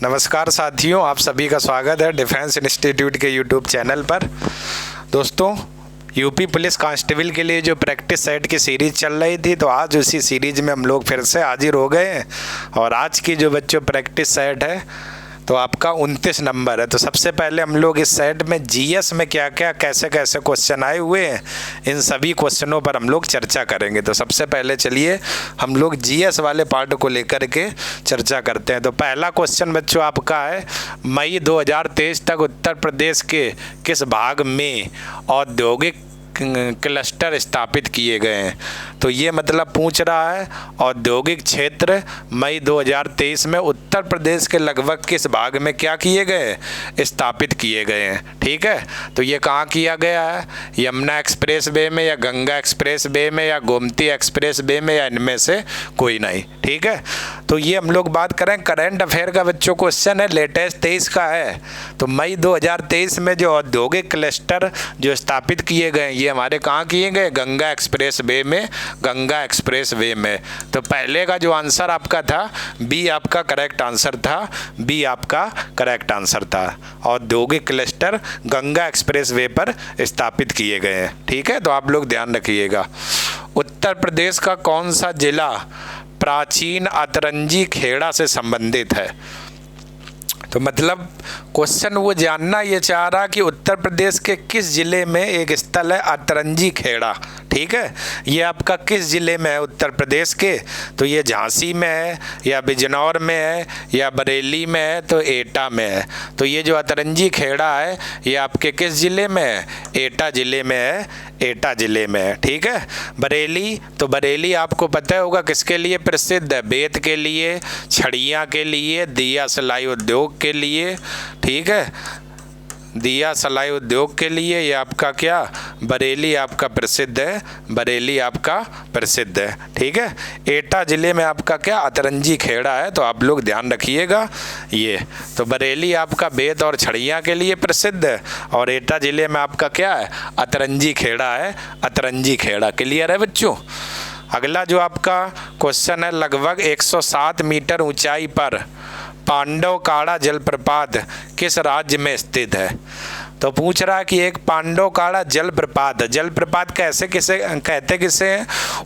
नमस्कार साथियों, आप सभी का स्वागत है डिफेंस इंस्टीट्यूट के यूट्यूब चैनल पर। दोस्तों, यूपी पुलिस कांस्टेबल के लिए जो प्रैक्टिस सेट की सीरीज़ चल रही थी, तो आज उसी सीरीज़ में हम लोग फिर से हाजिर हो गए हैं। और आज की जो बच्चों प्रैक्टिस सेट है तो आपका 29 नंबर है। तो सबसे पहले हम लोग इस सेट में जीएस में क्या क्या कैसे कैसे क्वेश्चन आए हुए हैं, इन सभी क्वेश्चनों पर हम लोग चर्चा करेंगे। तो सबसे पहले चलिए हम लोग जीएस वाले पार्ट को लेकर के चर्चा करते हैं। तो पहला क्वेश्चन बच्चों आपका है, मई 2023 तक उत्तर प्रदेश के किस भाग में औद्योगिक क्लस्टर स्थापित किए गए हैं। तो ये मतलब पूछ रहा है औद्योगिक क्षेत्र मई 2023 में उत्तर प्रदेश के लगभग किस भाग में क्या किए गए, स्थापित किए गए हैं। ठीक है, तो ये कहाँ किया गया है, यमुना एक्सप्रेस वे में या गंगा एक्सप्रेस वे में या गोमती एक्सप्रेस वे में या इनमें से कोई नहीं। ठीक है, तो ये हम लोग बात करें करंट अफेयर का बच्चों क्वेश्चन है, लेटेस्ट 23 का है। तो मई 2023 में जो औद्योगिक क्लस्टर जो स्थापित किए गए ये हमारे कहाँ किए गए, गंगा एक्सप्रेस वे में, गंगा एक्सप्रेस वे में। तो पहले का जो आंसर आपका था बी आपका करेक्ट आंसर था, बी आपका करेक्ट आंसर था। औद्योगिक क्लस्टर गंगा एक्सप्रेस वे पर स्थापित किए गए हैं। ठीक है, तो आप लोग ध्यान रखिएगा। उत्तर प्रदेश का कौन सा जिला प्राचीन अतरंजी खेड़ा से संबंधित है। तो मतलब क्वेश्चन वो जानना ये चाह रहा कि उत्तर प्रदेश के किस जिले में एक स्थल है अतरंजी खेड़ा। ठीक है, ये आपका किस जिले में है उत्तर प्रदेश के, तो ये झांसी में है या बिजनौर में है या बरेली में है तो एटा में है। तो ये जो अतरंजी खेड़ा है ये आपके किस जिले में है, एटा जिले में है, एटा जिले में है। ठीक है, बरेली, तो बरेली आपको पता होगा किसके लिए प्रसिद्ध है, बेत के लिए, छड़ियाँ के लिए, दिया सिलाई उद्योग के लिए। ठीक है, दिया सिलाई उद्योग के लिए ये आपका क्या, बरेली आपका प्रसिद्ध है, बरेली आपका प्रसिद्ध है। ठीक है, एटा ज़िले में आपका क्या अतरंजी खेड़ा है, तो आप लोग ध्यान रखिएगा ये। तो बरेली आपका बेत और छड़ियाँ के लिए प्रसिद्ध है और एटा ज़िले में आपका क्या है, अतरंजी खेड़ा है, अतरंजी खेड़ा। क्लियर है बच्चों। अगला जो आपका क्वेश्चन है, लगभग 107 मीटर ऊंचाई पर पांडवकाड़ा जलप्रपात किस राज्य में स्थित है। तो पूछ रहा है कि एक पांडवकाड़ा जलप्रपात, जलप्रपात कैसे किसे कहते किसे हैं,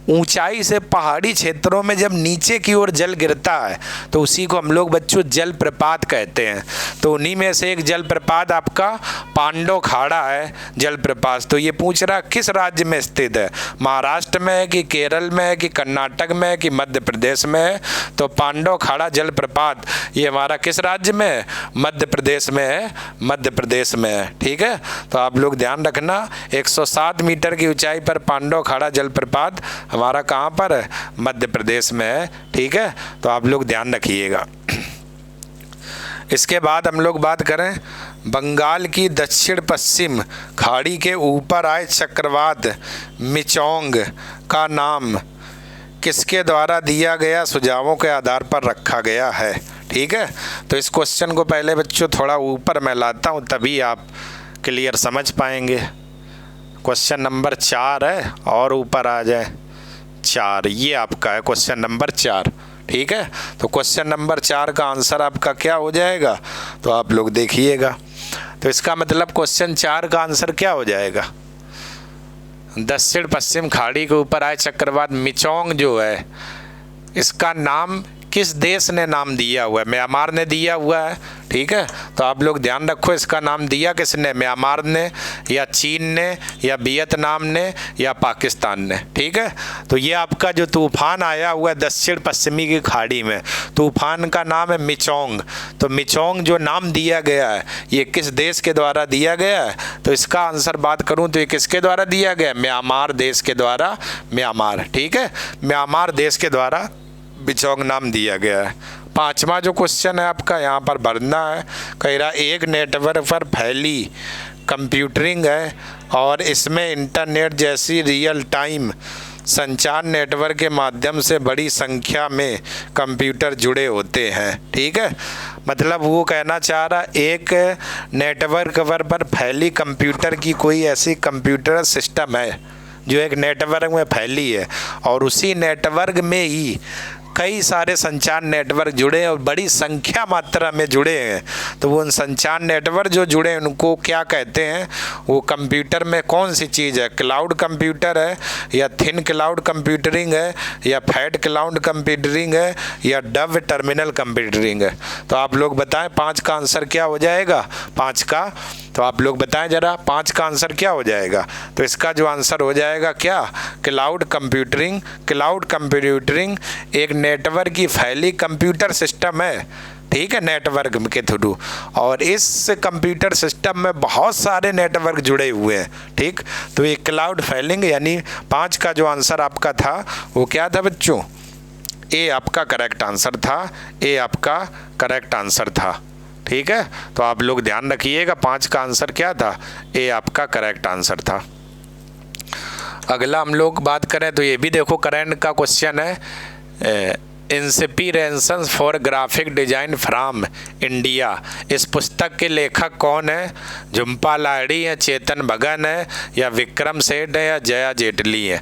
ऊंचाई से पहाड़ी क्षेत्रों में जब नीचे की ओर जल गिरता है तो उसी को हम लोग बच्चों जलप्रपात कहते हैं। तो उन्हीं में से एक जलप्रपात आपका पांडवखाड़ा है जलप्रपात। तो ये पूछ रहा किस राज्य में स्थित है, महाराष्ट्र में है कि केरल में है कि कर्नाटक में है कि मध्य प्रदेश में है। तो पांडवखाड़ा जलप्रपात ये हमारा किस राज्य में है, मध्य प्रदेश में है, मध्य प्रदेश में है। ठीक है, तो आप लोग ध्यान रखना 107 मीटर की ऊंचाई पर पांडवखाड़ा जलप्रपात हमारा कहाँ पर है, मध्य प्रदेश में है। ठीक है, तो आप लोग ध्यान रखिएगा। इसके बाद हम लोग बात करें बंगाल की दक्षिण पश्चिम खाड़ी के ऊपर आए चक्रवात मिचोंग का नाम किसके द्वारा दिया गया सुझावों के आधार पर रखा गया है। ठीक है, तो इस क्वेश्चन को पहले बच्चों थोड़ा ऊपर मैं लाता हूँ तभी आप क्लियर समझ पाएंगे। क्वेश्चन नंबर 4 है और ऊपर आ जाए 4, ये आपका है क्वेश्चन नंबर 4। ठीक है, तो क्वेश्चन नंबर 4 का आंसर आपका क्या हो जाएगा, तो आप लोग देखिएगा। तो इसका मतलब क्वेश्चन 4 का आंसर क्या हो जाएगा, दक्षिण पश्चिम खाड़ी के ऊपर आए चक्रवात मिचोंग जो है इसका नाम किस देश ने नाम दिया हुआ है, म्यांमार ने दिया हुआ है। ठीक है, तो आप लोग ध्यान रखो इसका नाम दिया किसने, म्यांमार ने या चीन ने या वियतनाम ने या पाकिस्तान ने। ठीक है, तो ये आपका जो तूफान आया हुआ है दक्षिण पश्चिमी की खाड़ी में, तूफान का नाम है मिचोंग। तो मिचोंग जो नाम दिया गया है ये किस देश के द्वारा दिया गया है, तो इसका आंसर बात करूं तो ये किसके द्वारा दिया गया, म्यांमार देश के द्वारा, म्यांमार। ठीक है, म्यांमार देश के द्वारा मिचोंग नाम दिया गया है। 5वां जो क्वेश्चन है आपका यहाँ पर भरना है, कह रहा एक नेटवर्क पर फैली कंप्यूटरिंग है और इसमें इंटरनेट जैसी रियल टाइम संचार नेटवर्क के माध्यम से बड़ी संख्या में कंप्यूटर जुड़े होते हैं। ठीक है, मतलब वो कहना चाह रहा एक नेटवर्क पर फैली कंप्यूटर की कोई ऐसी कंप्यूटर सिस्टम है जो एक नेटवर्क में फैली है और उसी नेटवर्क में ही कई सारे संचार नेटवर्क जुड़े हैं और बड़ी संख्या मात्रा में जुड़े हैं। तो वो उन संचार नेटवर्क जो जुड़े हैं उनको क्या कहते हैं, वो कंप्यूटर में कौन सी चीज़ है, क्लाउड कंप्यूटर है या थिन क्लाउड कंप्यूटरिंग है या फैट क्लाउड कंप्यूटरिंग है या डब टर्मिनल कंप्यूटरिंग है। तो आप लोग बताएं 5 का आंसर क्या हो जाएगा, 5 का, तो आप लोग बताएं जरा 5 का आंसर क्या हो जाएगा। तो इसका जो आंसर हो जाएगा क्या, क्लाउड कंप्यूटरिंग। क्लाउड कंप्यूटरिंग एक नेटवर्क की फैली कंप्यूटर सिस्टम है, ठीक है, नेटवर्क के थ्रू, और इस कंप्यूटर सिस्टम में बहुत सारे नेटवर्क जुड़े हुए हैं, ठीक। तो ये क्लाउड फैलिंग यानी 5 का जो आंसर आपका था वो क्या था बच्चों, ए आपका करेक्ट आंसर था, ए आपका करेक्ट आंसर था, ठीक है। तो आप लोग ध्यान रखिएगा 5 का आंसर क्या था, ए आपका करेक्ट आंसर था। अगला हम लोग बात करें तो ये भी देखो करंट का क्वेश्चन है, inspirations for graphic design from India. इस पुस्तक के लेखक कौन है, झुम्पा लाहिड़ी है, चेतन भगत है या विक्रम सेठ है या जया जेटली है।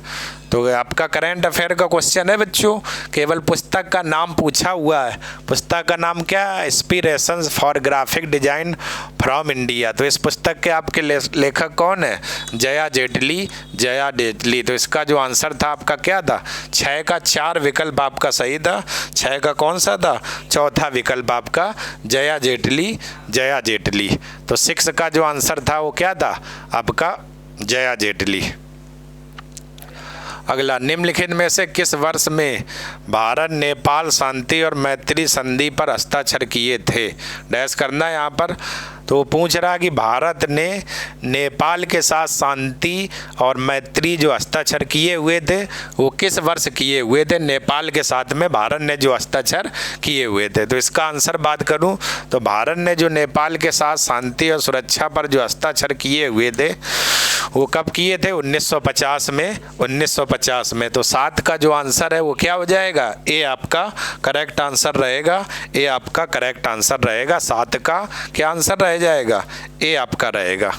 तो आपका करंट अफेयर का क्वेश्चन है बच्चों, केवल पुस्तक का नाम पूछा हुआ है। पुस्तक का नाम क्या है, inspirations for graphic design from India. तो इस पुस्तक के आपके लेखक कौन है, जया जेटली, जया जेटली। तो इसका जो आंसर था आपका क्या था, 6 का 4 विकल्प आपका सही था। 6 का कौन सा था, चौथा विकल्प आपका जया जेटली, जया जेटली। तो 6 का जो आंसर था वो क्या था आपका जया जेटली। अगला, निम्नलिखित में से किस वर्ष में भारत नेपाल शांति और मैत्री संधि पर हस्ताक्षर किए थे, डैश करना है यहाँ पर। तो पूछ रहा कि भारत ने नेपाल के साथ शांति और मैत्री जो हस्ताक्षर किए हुए थे वो किस वर्ष किए हुए थे, नेपाल के साथ में भारत ने जो हस्ताक्षर किए हुए थे। तो इसका आंसर बात करूं तो भारत ने जो नेपाल के साथ शांति और सुरक्षा पर जो हस्ताक्षर किए हुए थे वो कब किए थे, 1950 में, 1950 में। तो 7 का जो आंसर है वो क्या हो जाएगा, ए आपका करेक्ट आंसर रहेगा, ए आपका करेक्ट आंसर रहेगा। 7 का क्या आंसर रह जाएगा, ए आपका रहेगा,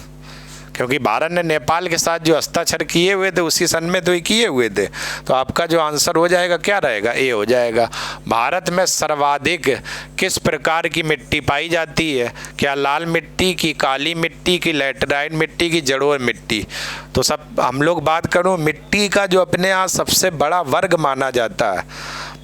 क्योंकि भारत ने नेपाल के साथ जो हस्ताक्षर किए हुए थे उसी सन में तो ही किए हुए थे। तो आपका जो आंसर हो जाएगा क्या रहेगा, ए हो जाएगा। भारत में सर्वाधिक किस प्रकार की मिट्टी पाई जाती है, क्या लाल मिट्टी की, काली मिट्टी की, लैटेराइट मिट्टी की, जलोढ़ मिट्टी। तो सब हम लोग बात करूँ मिट्टी का जो अपने यहाँ सबसे बड़ा वर्ग माना जाता है,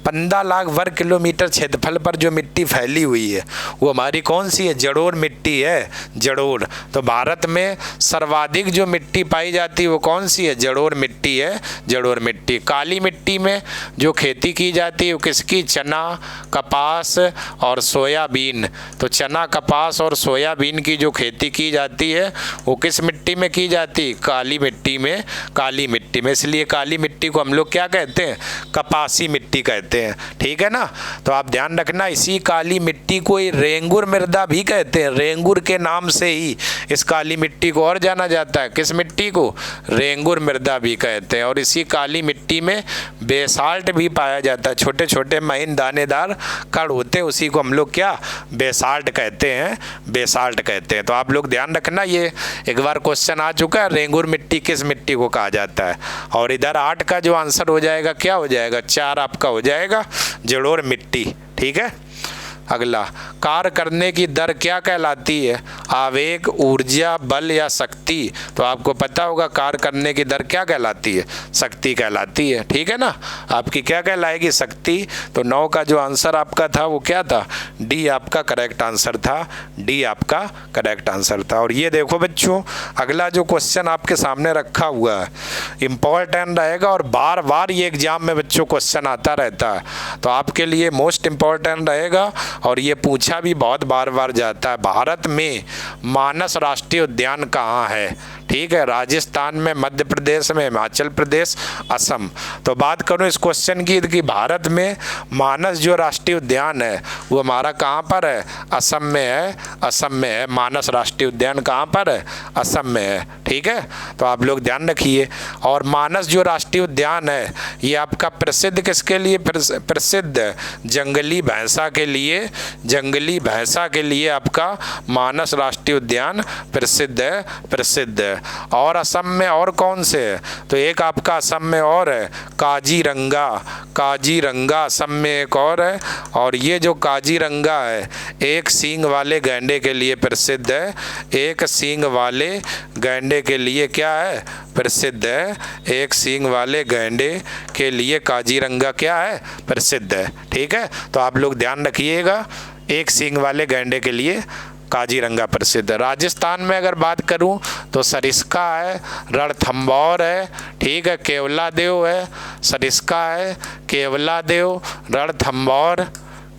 15 लाख वर्ग किलोमीटर क्षेत्रफल पर जो मिट्टी फैली हुई है वो हमारी कौन सी है, जलोढ़ मिट्टी है, जलोढ़। तो भारत में सर्वाधिक जो मिट्टी पाई जाती है वो कौन सी है, जलोढ़ मिट्टी है, जलोढ़ मिट्टी। काली मिट्टी में जो खेती की जाती है वो किसकी, चना, कपास और सोयाबीन। तो चना, कपास और सोयाबीन की जो खेती की जाती है वो किस मिट्टी में की जाती है, काली मिट्टी में, काली मिट्टी में। इसलिए काली मिट्टी को हम लोग क्या कहते हैं, कपासी मिट्टी कहते हैं, ठीक है ना। तो आप ध्यान रखना इसी काली मिट्टी को रेंगुर मृदा भी कहते हैं, रेंगुर के नाम से ही इस काली मिट्टी को और जाना जाता है, किस मिट्टी को, रेंगुर मृदा भी कहते हैं। और इसी काली मिट्टी में बेसाल्ट भी पाया जाता है, छोटे छोटे महीन दानेदार कण होते हैं, उसी को हम लोग क्या, बेसाल्ट कहते हैं, बेसाल्ट कहते हैं। तो आप लोग ध्यान रखना, ये एक बार क्वेश्चन आ चुका है, रेंगुर मिट्टी किस मिट्टी को कहा जाता है। और इधर 8 का जो आंसर हो जाएगा क्या हो जाएगा, 4 आपका हो जाएगा जलोढ़ मिट्टी, ठीक है। अगला, कार्य करने की दर क्या कहलाती है, आवेग, ऊर्जा, बल या शक्ति। तो आपको पता होगा कार्य करने की दर क्या कहलाती है, शक्ति कहलाती है, ठीक है ना। आपकी क्या कहलाएगी, शक्ति। तो 9 का जो आंसर आपका था वो क्या था, डी आपका करेक्ट आंसर था, डी आपका करेक्ट आंसर था। और ये देखो बच्चों, अगला जो क्वेश्चन आपके सामने रखा हुआ है इम्पोर्टेंट रहेगा और बार बार ये एग्जाम में बच्चों क्वेश्चन आता रहता है, तो आपके लिए मोस्ट इम्पोर्टेंट रहेगा और ये पूछा भी बहुत बार बार जाता है। भारत में मानस राष्ट्रीय उद्यान कहाँ है, ठीक है, राजस्थान में, मध्य प्रदेश में, हिमाचल प्रदेश, असम। तो बात करूँ इस क्वेश्चन की कि भारत में मानस जो राष्ट्रीय उद्यान है वो हमारा कहाँ पर है, असम में है, असम में है। मानस राष्ट्रीय उद्यान कहाँ पर है, असम में है, ठीक है। तो आप लोग ध्यान रखिए। और मानस जो राष्ट्रीय उद्यान है ये आपका प्रसिद्ध किसके लिए, प्रसिद्ध जंगली भैंसा के लिए, जंगली भैंसा के लिए आपका मानस राष्ट्रीय उद्यान प्रसिद्ध है, प्रसिद्ध है। और असम में और कौन से है? तो एक आपका असम में और है काजीरंगा, काजीरंगा असम में एक और है। और ये जो काजीरंगा है एक सींग वाले गैंडे के लिए प्रसिद्ध है। एक सींग वाले गैंडे के लिए क्या है? प्रसिद्ध है। एक सींग वाले गैंडे के लिए काजीरंगा क्या है? प्रसिद्ध है। ठीक है, तो आप लोग ध्यान रखिएगा, एक सींग वाले गैंडे के लिए काजीरंगा प्रसिद्ध है। राजस्थान में अगर बात करूं तो सरिस्का है, रणथंभौर है, ठीक है, केवलादेव है, सरिस्का है, केवलादेव, रणथंभौर,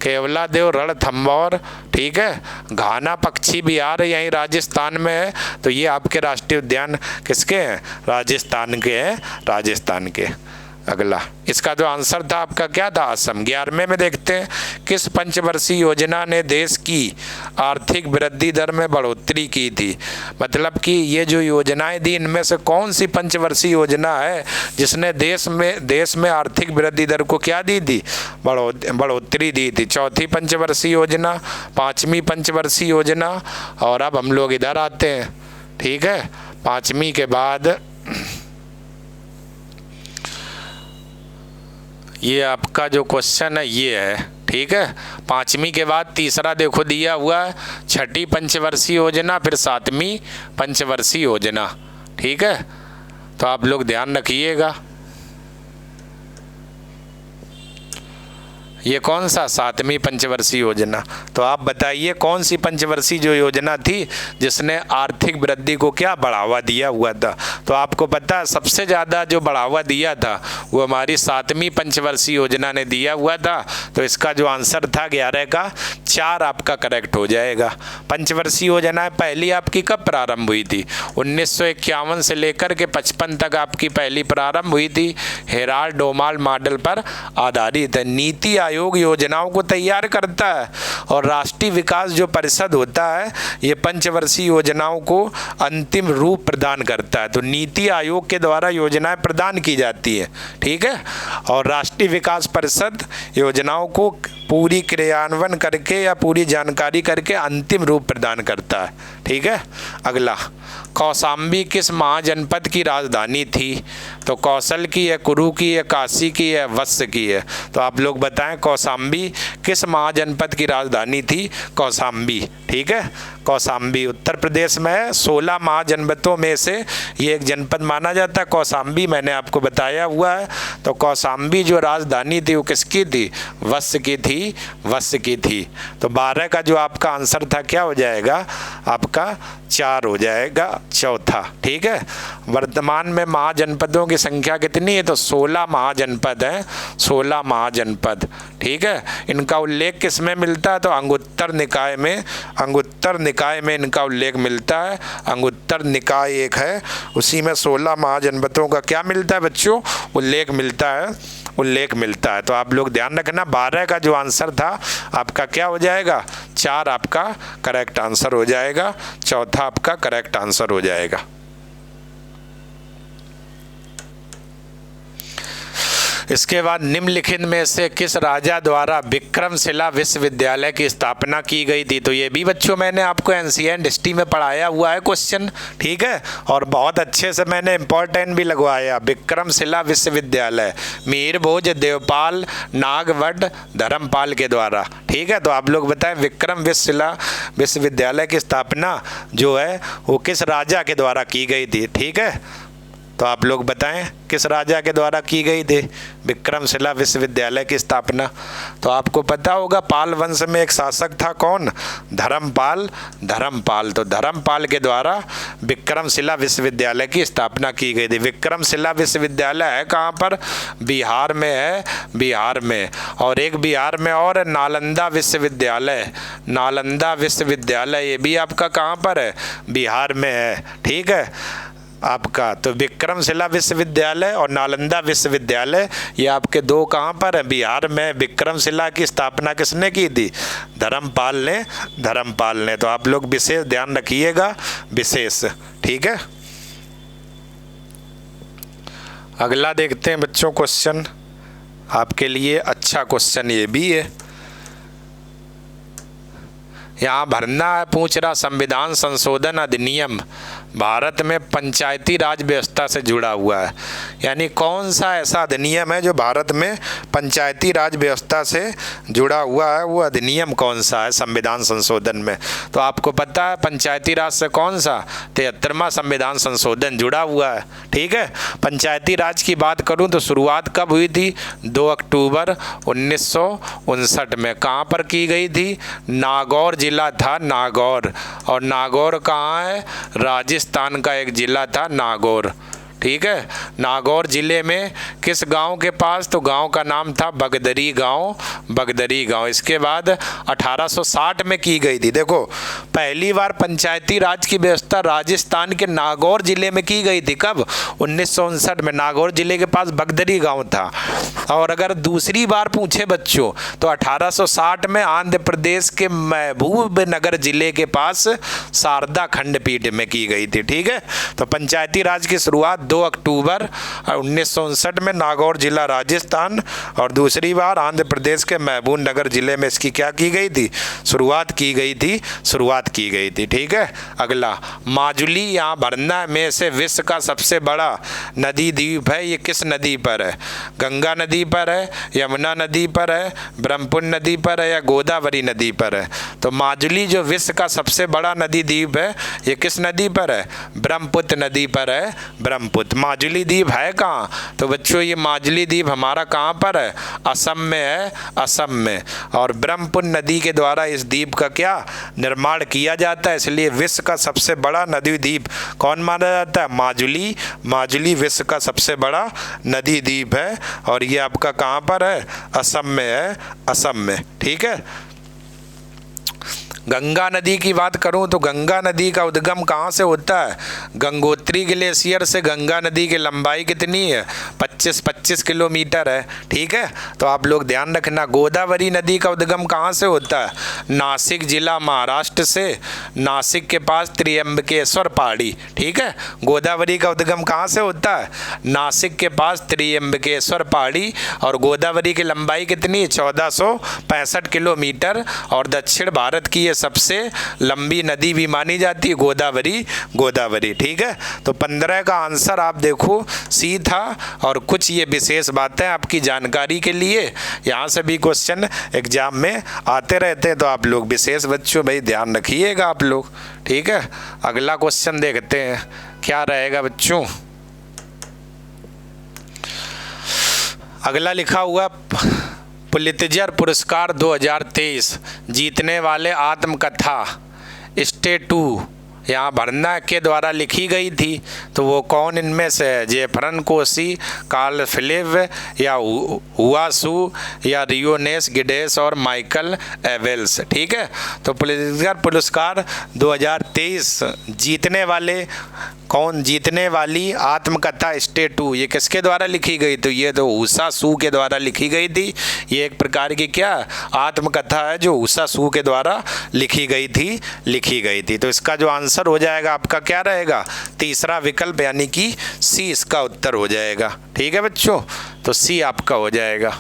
केवलादेव, रणथंभौर, ठीक है। घाना पक्षी बिहार यहीं राजस्थान में है। तो ये आपके राष्ट्रीय उद्यान किसके हैं? राजस्थान के हैं, राजस्थान के। अगला इसका जो आंसर था आपका क्या था? असम। 11वें में देखते हैं, किस पंचवर्षीय योजना ने देश की आर्थिक वृद्धि दर में बढ़ोतरी की थी? मतलब कि ये जो योजनाएं दी इनमें से कौन सी पंचवर्षीय योजना है जिसने देश में आर्थिक वृद्धि दर को क्या दी थी? बढ़ोतरी दी थी। चौथी पंचवर्षीय योजना, पाँचवीं पंचवर्षीय योजना, और अब हम लोग इधर आते हैं, ठीक है। पाँचवीं के बाद ये आपका जो क्वेश्चन है ये है, ठीक है। पाँचवीं के बाद तीसरा देखो दिया हुआ है, छठी पंचवर्षीय योजना, फिर सातवीं पंचवर्षीय योजना, ठीक है। तो आप लोग ध्यान रखिएगा, ये कौन सा? सातवीं पंचवर्षीय योजना। तो आप बताइए कौन सी पंचवर्षीय जो योजना थी जिसने आर्थिक वृद्धि को क्या बढ़ावा दिया हुआ था? तो आपको पता है सबसे ज़्यादा जो बढ़ावा दिया था वो हमारी सातवीं पंचवर्षीय योजना ने दिया हुआ था। तो इसका जो आंसर था 11 का 4 आपका करेक्ट हो जाएगा। पंचवर्षीय योजना पहली आपकी कब प्रारंभ हुई थी? 1951 से लेकर के 55 तक आपकी पहली प्रारंभ हुई थी। हेराल्ड डोमाल मॉडल पर आधारित है। नीति आयोग योजनाओं को तैयार करता है और राष्ट्रीय विकास जो परिषद होता है ये पंचवर्षीय योजनाओं को अंतिम रूप प्रदान करता है। तो नीति आयोग के द्वारा योजनाएं प्रदान की जाती है, ठीक है। और राष्ट्रीय विकास परिषद योजनाओं को पूरी क्रियान्वयन करके या पूरी जानकारी करके अंतिम रूप प्रदान करता है, ठीक है। अगला, कौशाम्बी किस महाजनपद की राजधानी थी? तो कौशल की है, कुरु की है, काशी की है, वत्स की है? तो आप लोग बताएं कौशाम्बी किस महाजनपद की राजधानी थी? कौशाम्बी, ठीक है। कौशाम्बी उत्तर प्रदेश में है। 16 महाजनपदों में से ये एक जनपद माना जाता है कौशाम्बी, मैंने आपको बताया हुआ है। तो कौशाम्बी जो राजधानी थी वो किसकी थी? वत्स की थी, वत्स की थी। तो 12 का जो आपका आंसर था क्या हो जाएगा? आपका 4 हो जाएगा, चौथा, ठीक है। वर्तमान में महाजनपदों की संख्या कितनी है? तो 16 महाजनपद हैं, 16 महाजनपद, ठीक है। इनका उल्लेख किस में मिलता है? तो अंगुत्तर निकाय में, अंगुत्तर निकाय में इनका उल्लेख मिलता है। अंगुत्तर निकाय एक है, उसी में 16 महाजनपदों का क्या मिलता है बच्चों? उल्लेख मिलता है, उल्लेख मिलता है। तो आप लोग ध्यान रखना 12 का जो आंसर था आपका क्या हो जाएगा? 4 आपका करेक्ट आंसर हो जाएगा, चौथा आपका करेक्ट आंसर हो जाएगा। इसके बाद निम्नलिखित में से किस राजा द्वारा विक्रमशिला विश्वविद्यालय की स्थापना की गई थी? तो ये भी बच्चों मैंने आपको एंशिएंट हिस्ट्री में पढ़ाया हुआ है क्वेश्चन, ठीक है। और बहुत अच्छे से मैंने इम्पोर्टेंट भी लगवाया। विक्रमशिला विश्वविद्यालय मीर भोज, देवपाल, नागवड, धर्मपाल के द्वारा, ठीक है। तो आप लोग बताएं विक्रमशिला विश्वविद्यालय की स्थापना जो है वो किस राजा के द्वारा की गई थी, ठीक है। तो आप लोग बताएं किस राजा के द्वारा की गई थी विक्रमशिला विश्वविद्यालय की स्थापना? तो आपको पता होगा पाल वंश में एक शासक था, कौन? धर्मपाल, धर्मपाल। तो धर्मपाल के द्वारा विक्रमशिला विश्वविद्यालय की स्थापना की गई थी। विक्रमशिला विश्वविद्यालय है कहाँ पर? बिहार में है, बिहार में। और एक बिहार में और नालंदा विश्वविद्यालय, नालंदा विश्वविद्यालय ये भी आपका कहाँ पर है? बिहार में है, ठीक है आपका। तो विक्रमशिला विश्वविद्यालय और नालंदा विश्वविद्यालय ये आपके दो कहाँ पर है? बिहार में। विक्रमशिला की स्थापना किसने की थी? धर्मपाल ने, धर्मपाल ने। तो आप लोग विशेष ध्यान रखिएगा, विशेष, ठीक है। अगला देखते हैं बच्चों क्वेश्चन, आपके लिए अच्छा क्वेश्चन ये भी है, यहाँ भरना है। पूछ रहा संविधान संशोधन अधिनियम भारत में पंचायती राज व्यवस्था से जुड़ा हुआ है। यानी कौन सा ऐसा अधिनियम है जो भारत में पंचायती राज व्यवस्था से जुड़ा हुआ है, वो अधिनियम कौन सा है संविधान संशोधन में? तो आपको पता है पंचायती राज से कौन सा 73वां संविधान संशोधन जुड़ा हुआ है। ठीक है, पंचायती राज की बात करूं तो शुरुआत कब हुई थी? 2 अक्टूबर 1959 में। कहाँ पर की गई थी? नागौर जिला था, नागौर। और नागौर कहाँ है? राजस्थान का एक जिला था नागौर। ठीक है, नागौर जिले में किस गांव के पास? तो गांव का नाम था बगदरी गांव, बगदरी गांव। इसके बाद 1860 में की गई थी। देखो, पहली बार पंचायती राज की व्यवस्था राजस्थान के नागौर जिले में की गई थी। कब? 1959 में। नागौर जिले के पास बगदरी गांव था। और अगर दूसरी बार पूछे बच्चों तो 1860 में आंध्र प्रदेश के महबूबनगर जिले के पास शारदा खंडपीठ में की गई थी। ठीक है, तो पंचायती राज की शुरुआत 2 अक्टूबर 1959 में नागौर जिला राजस्थान, और दूसरी बार आंध्र प्रदेश के महबूबनगर जिले में इसकी क्या की गई थी? शुरुआत की गई थी। ठीक है, अगला माजुली यहाँ भरना में से विश्व का सबसे बड़ा नदी द्वीप है। ये किस नदी पर है? गंगा नदी पर है, यमुना नदी पर है, ब्रह्मपुत्र नदी पर है, या गोदावरी नदी पर है? तो माजुली जो विश्व का सबसे बड़ा नदी द्वीप है, ये किस नदी पर है? ब्रह्मपुत्र नदी पर है, ब्रह्मपुत्र। माजुली द्वीप है कहाँ? तो बच्चों ये माजुली द्वीप हमारा कहाँ पर है? असम में है, असम में। और ब्रह्मपुत्र नदी के द्वारा इस द्वीप का क्या निर्माण किया जाता है, इसलिए विश्व का सबसे बड़ा नदी द्वीप कौन माना जाता है? माजुली। माजुली विश्व का सबसे बड़ा नदी द्वीप है, और ये आपका कहाँ पर है? असम में है, असम में। ठीक है, गंगा नदी की बात करूं तो गंगा नदी का उद्गम कहाँ से होता है? गंगोत्री ग्लेशियर से। गंगा नदी की लंबाई कितनी है? 25 किलोमीटर है। ठीक है, तो आप लोग ध्यान रखना। गोदावरी नदी का उद्गम कहाँ से होता है? नासिक जिला, महाराष्ट्र से। नासिक के पास त्र्यंबकेश्वर पहाड़ी। ठीक है, गोदावरी का उद्गम कहाँ से होता है? नासिक के पास त्र्यंबकेश्वर पहाड़ी। और गोदावरी की लंबाई कितनी? 1465 किलोमीटर। और दक्षिण भारत की सबसे लंबी नदी भी मानी जाती है गोदावरी। ठीक है, तो 15 का आंसर आप देखो सी था। और कुछ ये विशेष बातें आपकी जानकारी के लिए, यहाँ से भी क्वेश्चन एग्जाम में आते रहते हैं, तो आप लोग विशेष बच्चों भाई ध्यान रखिएगा आप लोग। ठीक है, अगला क्वेश्चन देखते हैं क्या रहेगा बच्चों। अगला लिखा हुआ पुलित्जर पुरस्कार 2023 जीतने वाले आत्मकथा स्टे टू यहाँ भरना के द्वारा लिखी गई थी, तो वो कौन इनमें से है? जेफरन कोसी, कार्ल फिलिप, या हुआसू, या रियोनेस गिडेस, और माइकल एवेल्स। ठीक है, तो पुलित्जर पुरस्कार 2023 जीतने वाले कौन? जीतने वाली आत्मकथा स्टे टू, ये किसके द्वारा लिखी गई? तो ये तो ऊषा सू के द्वारा लिखी गई थी। ये एक प्रकार की क्या आत्मकथा है जो ऊषा सू के द्वारा लिखी गई थी। तो इसका जो आंसर हो जाएगा आपका क्या रहेगा? तीसरा विकल्प, यानी कि सी इसका उत्तर हो जाएगा। ठीक है बच्चों, तो सी आपका हो जाएगा।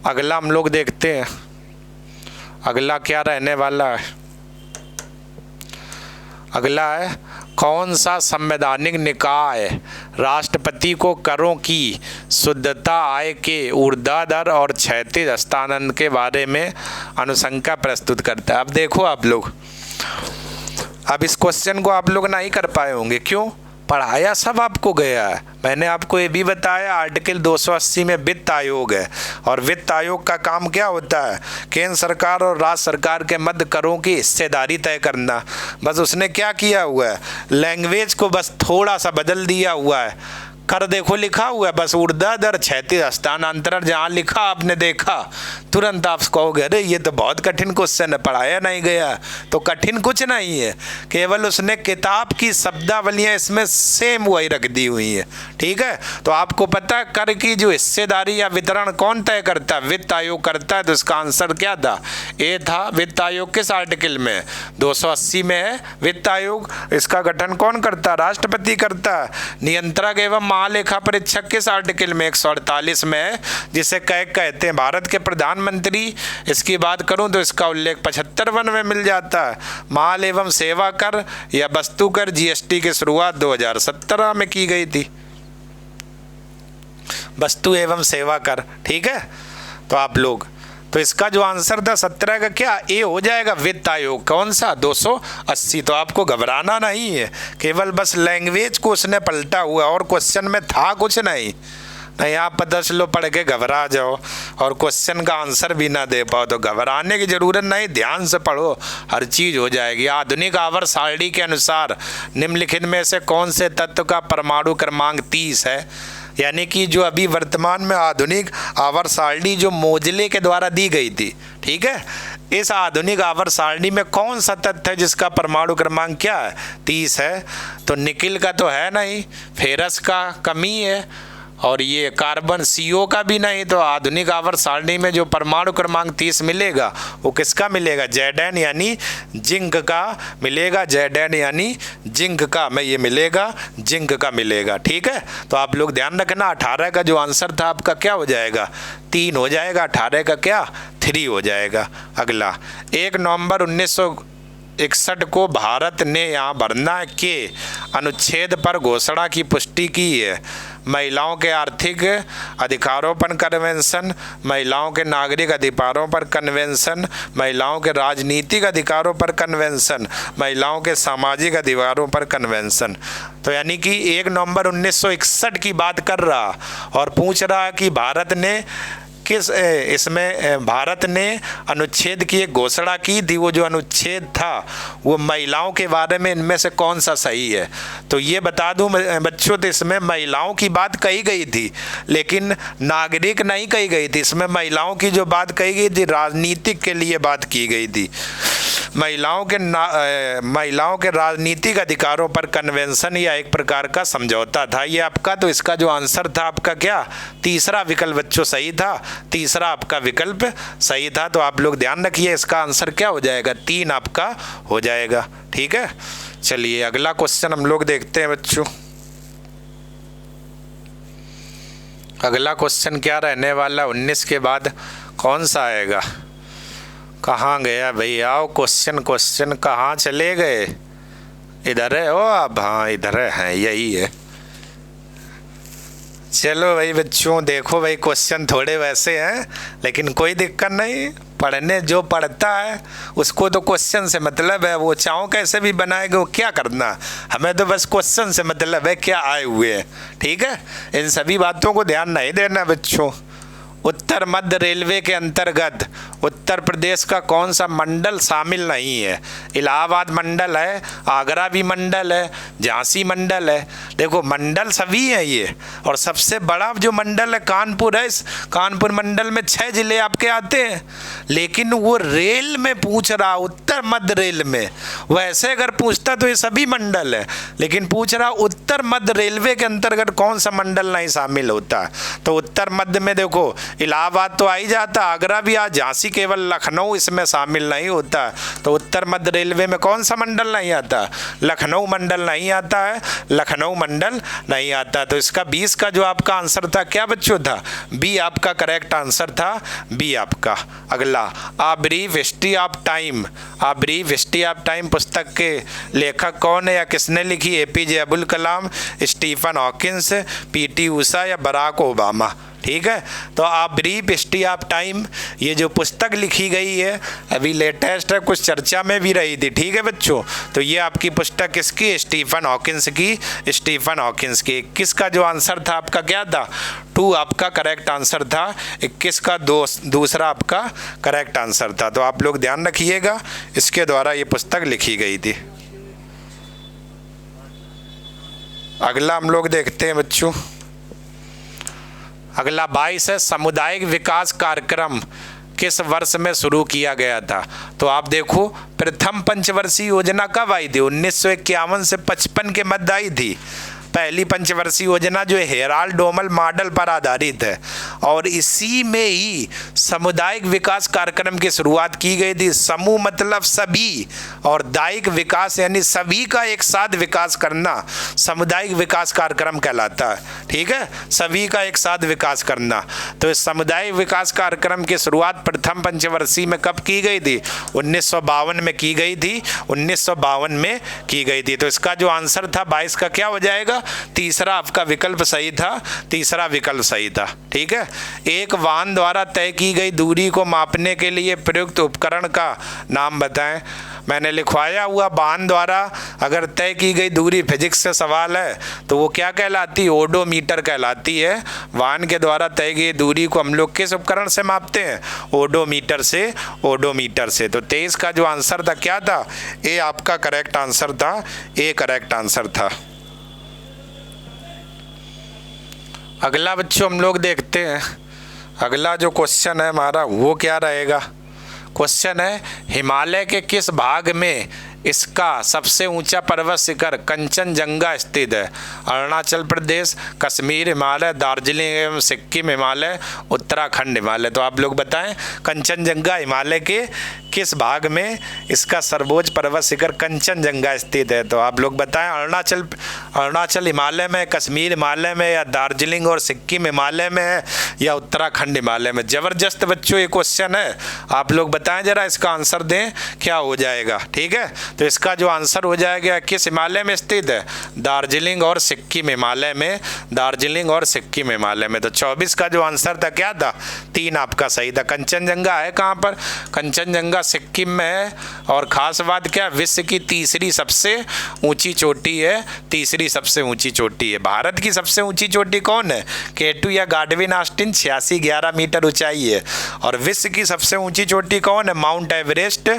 अगला हम लोग देखते हैं अगला क्या रहने वाला है। अगला है कौन सा संवैधानिक निकाय राष्ट्रपति को करों की शुद्धता, आय के ऊर्ध्वाधर और क्षैतिज हस्तांतरण के बारे में अनुशंसा प्रस्तुत करता है? अब देखो आप लोग, अब इस क्वेश्चन को आप लोग नहीं कर पाए होंगे। क्यों? पढ़ाया सब आपको गया है। मैंने आपको ये भी बताया आर्टिकल 280 में वित्त आयोग है, और वित्त आयोग का काम क्या होता है? केंद्र सरकार और राज्य सरकार के मध्य करों की हिस्सेदारी तय करना। बस उसने क्या किया हुआ है? लैंग्वेज को बस थोड़ा सा बदल दिया हुआ है। कर देखो लिखा हुआ है बस ऊर्ध्वाधर क्षैतिज हस्तांतरण, जहाँ लिखा आपने देखा तुरंत आप कहोगे अरे ये तो बहुत कठिन क्वेश्चन है, पढ़ाया नहीं गया। तो कठिन कुछ नहीं है, केवल उसने किताब की शब्दावलियाँ इसमें सेम वही रख दी हुई है। ठीक है, तो आपको पता है कर की जो हिस्सेदारी या वितरण कौन तय करता है? वित्त आयोग करता है। तो इसका आंसर क्या था? ए था। वित्त आयोग किस आर्टिकल में? 280 में है वित्त आयोग। इसका गठन कौन करता है? राष्ट्रपति करता है। नियंत्रक एवं महालेखा परीक्षक किस आर्टिकल में 148 में है, जिसे कहते हैं भारत के प्रधानमंत्री। इसकी बात करूं तो इसका उल्लेख 75 में मिल जाता है। माल एवं सेवा कर या वस्तु कर जीएसटी की शुरुआत 2017 में की गई थी। वस्तु एवं सेवा कर, ठीक है। तो आप लोग, तो इसका जो आंसर था 17 का क्या ए हो जाएगा, वित्त आयोग। कौन सा, 280। तो आपको घबराना नहीं है, केवल बस लैंग्वेज को उसने पलटा हुआ और क्वेश्चन में था कुछ नहीं आप 10 लो पढ़ के घबरा जाओ और क्वेश्चन का आंसर भी ना दे पाओ, तो घबराने की जरूरत नहीं, ध्यान से पढ़ो, हर चीज हो जाएगी। आधुनिक आवर्त सारणी के अनुसार निम्नलिखित में से कौन से तत्व का परमाणु क्रमांक 30 है। यानी कि जो अभी वर्तमान में आधुनिक आवर्त सारणी जो मोजले के द्वारा दी गई थी, ठीक है, इस आधुनिक आवर्त सारणी में कौन सा तत्व है जिसका परमाणु क्रमांक क्या है, 30 है। तो निकिल का तो है नहीं, फेरस का कमी है, और ये कार्बन CO का भी नहीं। तो आधुनिक आवर्त सारणी में जो परमाणु क्रमांक 30 मिलेगा वो किसका मिलेगा, Zn यानी जिंक का मिलेगा, Zn यानी जिंक का में ये मिलेगा, जिंक का मिलेगा, ठीक है। तो आप लोग ध्यान रखना, 18 का जो आंसर था आपका क्या हो जाएगा, 3 हो जाएगा, 18 का क्या 3 हो जाएगा। अगला, 1 नवंबर 1961 को भारत ने यहाँ भरना के अनुच्छेद पर घोषणा की पुष्टि की है। महिलाओं के आर्थिक अधिकारों पर कन्वेंशन, महिलाओं के नागरिक अधिकारों पर कन्वेंशन, महिलाओं के राजनीतिक अधिकारों पर कन्वेंशन, महिलाओं के सामाजिक अधिकारों पर कन्वेंशन। तो यानी कि 1 नवंबर 1961 की बात कर रहा और पूछ रहा कि भारत ने किस इसमें भारत ने अनुच्छेद की एक घोषणा की थी, वो जो अनुच्छेद था वो महिलाओं के बारे में इनमें से कौन सा सही है। तो ये बता दूं बच्चों, तो इसमें महिलाओं की बात कही गई थी लेकिन नागरिक नहीं कही गई थी। इसमें महिलाओं की जो बात कही गई थी राजनीतिक के लिए बात की गई थी। महिलाओं के राजनीतिक अधिकारों पर कन्वेंशन या एक प्रकार का समझौता था ये आपका। तो इसका जो आंसर था आपका क्या, तीसरा विकल्प बच्चों सही था, तीसरा आपका विकल्प सही था। तो आप लोग ध्यान रखिए, इसका आंसर क्या हो जाएगा, 3 आपका हो जाएगा, ठीक है। चलिए अगला क्वेश्चन हम लोग देखते हैं बच्चों। अगला क्वेश्चन क्या रहने वाला, 19 के बाद कौन सा आएगा, कहाँ गया भाई, आओ क्वेश्चन कहाँ चले गए, इधर है हो आप, हाँ इधर है, यही है। चलो भाई बच्चों, देखो भाई क्वेश्चन थोड़े वैसे हैं लेकिन कोई दिक्कत नहीं, पढ़ने जो पढ़ता है उसको तो क्वेश्चन से मतलब है, वो चाहो कैसे भी बनाएगा, वो क्या करना, हमें तो बस क्वेश्चन से मतलब है क्या आए हुए हैं, ठीक है। इन सभी बातों को ध्यान नहीं देना बच्चों। उत्तर मध्य रेलवे के अंतर्गत उत्तर प्रदेश का कौन सा मंडल शामिल नहीं है। इलाहाबाद मंडल है, आगरा भी मंडल है, झांसी मंडल है। देखो मंडल सभी हैं ये, और सबसे बड़ा जो मंडल है कानपुर है। इस कानपुर मंडल में 6 जिले आपके आते हैं, लेकिन वो रेल में पूछ रहा, उत्तर मध्य रेल में। वैसे अगर पूछता तो ये सभी मंडल है, लेकिन पूछ रहा उत्तर मध्य रेलवे के अंतर्गत कौन सा मंडल नहीं शामिल होता। तो उत्तर मध्य में देखो इलाहाबाद तो आ ही जाता, आगरा भी आ, झांसी, केवल लखनऊ इसमें शामिल नहीं होता। तो उत्तर मध्य रेलवे में कौन सा मंडल नहीं आता, लखनऊ मंडल नहीं आता है, लखनऊ मंडल नहीं आता। तो इसका 20 का जो आपका आंसर था क्या बच्चों था, बी आपका करेक्ट आंसर था, बी आपका। अगला, a brief history of time, a brief history of time पुस्तक के लेखक कौन है या किसने लिखी, APJ Abdul Kalam, Stephen Hawkins, PT Usha या बराक ओबामा, ठीक है। तो आप ब्रीफ हिस्ट्री ऑफ टाइम ये जो पुस्तक लिखी गई है अभी लेटेस्ट है, कुछ चर्चा में भी रही थी, ठीक है बच्चों। तो ये आपकी पुस्तक किसकी, स्टीफन हॉकिंस की, स्टीफन हॉकिंस की। 21 का जो आंसर था आपका क्या था, 2 आपका करेक्ट आंसर था, 21 का दूसरा आपका करेक्ट आंसर था। तो आप लोग ध्यान रखिएगा, इसके द्वारा ये पुस्तक लिखी गई थी। अगला हम लोग देखते हैं बच्चों। अगला 22 है, सामुदायिक विकास कार्यक्रम किस वर्ष में शुरू किया गया था। तो आप देखो प्रथम पंचवर्षीय योजना कब आई थी, 1951 से 55 के मध्य आई थी। पहली पंचवर्षीय योजना जो हेराल्ड डोमल मॉडल पर आधारित है, और इसी में ही सामुदायिक विकास कार्यक्रम की शुरुआत की गई थी। समूह मतलब सभी, और दायिक विकास यानी सभी का एक साथ विकास करना सामुदायिक विकास कार्यक्रम कहलाता है। ठीक है, सभी का एक साथ विकास करना। तो इस सामुदायिक विकास कार्यक्रम की शुरुआत प्रथम पंचवर्षीय में कब की गई थी? 1952 में की गई थी, 1952 में की गई थी। तो इसका जो आंसर था 22 का क्या हो जाएगा? तीसरा आपका विकल्प सही था, तीसरा विकल्प सही था। ठीक है, एक वाहन द्वारा तय की गई दूरी को मापने के लिए प्रयुक्त उपकरण का नाम बताएं। मैंने लिखवाया हुआ वाहन द्वारा अगर तय की गई दूरी, फिजिक्स से सवाल है, तो वो क्या कहलाती है? ओडोमीटर कहलाती है। वाहन के द्वारा तय की दूरी को हम लोग किस उपकरण से मापते हैं? ओडोमीटर से, ओडोमीटर से। तो 23 का जो आंसर था क्या था? ए आपका करेक्ट आंसर था, ए करेक्ट आंसर था। अगला बच्चों हम लोग देखते हैं, अगला जो क्वेश्चन है हमारा वो क्या रहेगा? क्वेश्चन है, हिमालय के किस भाग में इसका सबसे ऊंचा पर्वत शिखर कंचनजंगा स्थित है? अरुणाचल प्रदेश, कश्मीर हिमालय, दार्जिलिंग एवं सिक्किम हिमालय, उत्तराखंड हिमालय। तो आप लोग बताएं, कंचनजंगा हिमालय के किस भाग में इसका सर्वोच्च पर्वत शिखर कंचनजंगा स्थित है? तो आप लोग बताएं, अरुणाचल हिमालय में, कश्मीर हिमालय में, या दार्जिलिंग और सिक्किम हिमालय में है, या उत्तराखंड हिमालय में? जबरदस्त बच्चों ये क्वेश्चन है, आप लोग बताएं जरा, इसका आंसर दें क्या हो जाएगा। ठीक है, तो इसका जो आंसर हो जाएगा किस हिमालय में स्थित है? दार्जिलिंग और सिक्किम हिमालय में, दार्जिलिंग और सिक्किम हिमालय में। तो 24 का जो आंसर था क्या था? 3 आपका सही था। कंचनजंगा है कहाँ पर? कंचनजंगा सिक्किम में है, और खास बात क्या, विश्व की तीसरी सबसे ऊंची चोटी है, तीसरी सबसे ऊंची चोटी है। भारत की सबसे ऊंची चोटी कौन है? केटू या गाडविन ऑस्टिन, 8611 मीटर ऊंचाई है। और विश्व की सबसे ऊंची चोटी कौन है? Mount Everest.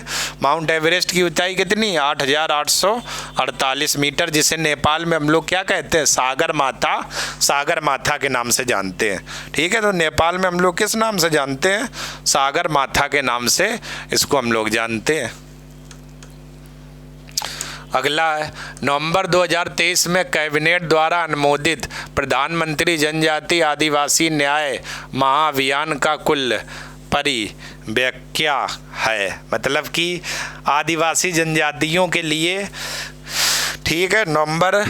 माउंट एवरेस्ट की ऊंचाई कितनी? 8848 मीटर, जिसे नेपाल में हम लोग क्या कहते हैं? सागर माथा, सागर माथा के नाम से जानते हैं। ठीक है, तो नेपाल में हम लोग किस नाम से जानते हैं? सागर माथा के नाम से इसको हम लोग जानते हैं। अगला है, नवंबर 2023 में कैबिनेट द्वारा अनुमोदित प्रधानमंत्री जनजाति आदिवासी न्याय महाअभियान का कुल परिव्याख्या है। मतलब कि आदिवासी जनजातियों के लिए, ठीक है, नवंबर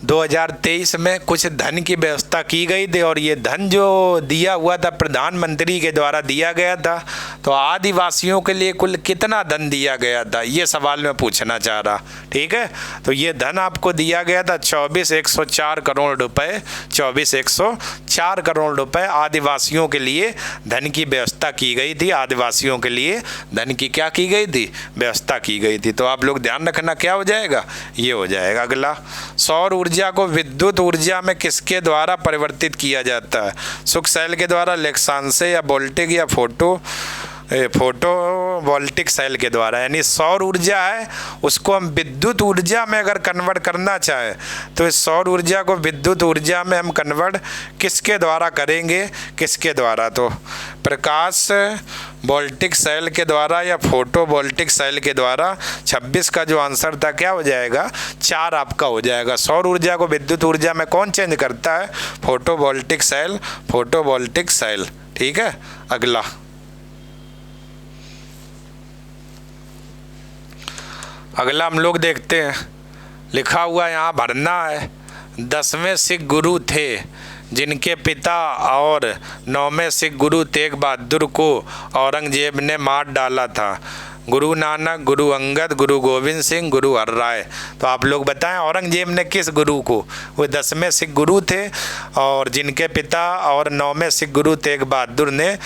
2023 में कुछ धन की व्यवस्था की गई थी, और ये धन जो दिया हुआ था प्रधानमंत्री के द्वारा दिया गया था। तो आदिवासियों के लिए कुल कितना धन दिया गया था, ये सवाल मैं पूछना चाह रहा। ठीक है, तो ये धन आपको दिया गया था 24,104 करोड़ रुपए, 24,104 करोड़ रुपए आदिवासियों के लिए धन की व्यवस्था की गई थी। आदिवासियों के लिए धन की क्या की गई थी? व्यवस्था की गई थी। तो आप लोग ध्यान रखना क्या हो जाएगा? ये हो जाएगा। अगला, सौर ऊर्जा को विद्युत ऊर्जा में किसके द्वारा परिवर्तित किया जाता है? शुष्क सेल के द्वारा, लेक्सान से, या वोल्टिक, या फोटोवोल्टिक सेल के द्वारा। यानी सौर ऊर्जा है, उसको हम विद्युत ऊर्जा में अगर कन्वर्ट करना चाहें, तो इस सौर ऊर्जा को विद्युत ऊर्जा में हम कन्वर्ट किसके द्वारा करेंगे? किसके द्वारा? तो प्रकाश वोल्टिक सेल के द्वारा या फोटोवोल्टिक सेल के द्वारा। 26 का जो आंसर था क्या हो जाएगा? 4 आपका हो जाएगा। सौर ऊर्जा को विद्युत ऊर्जा में कौन चेंज करता है? Photovoltaic cell, photovoltaic cell. ठीक है, अगला, अगला हम लोग देखते हैं, लिखा हुआ यहाँ भरना है। 10वें सिख गुरु थे जिनके पिता और 9वें सिख गुरु तेग बहादुर को औरंगजेब ने मार डाला था। गुरु नानक, गुरु अंगद, गुरु गोविंद सिंह, गुरु हरराय। तो आप लोग बताएं, औरंगजेब ने किस गुरु को? वो 10वें सिख गुरु थे, और जिनके पिता और 9वें सिख गुरु तेग बहादुर ने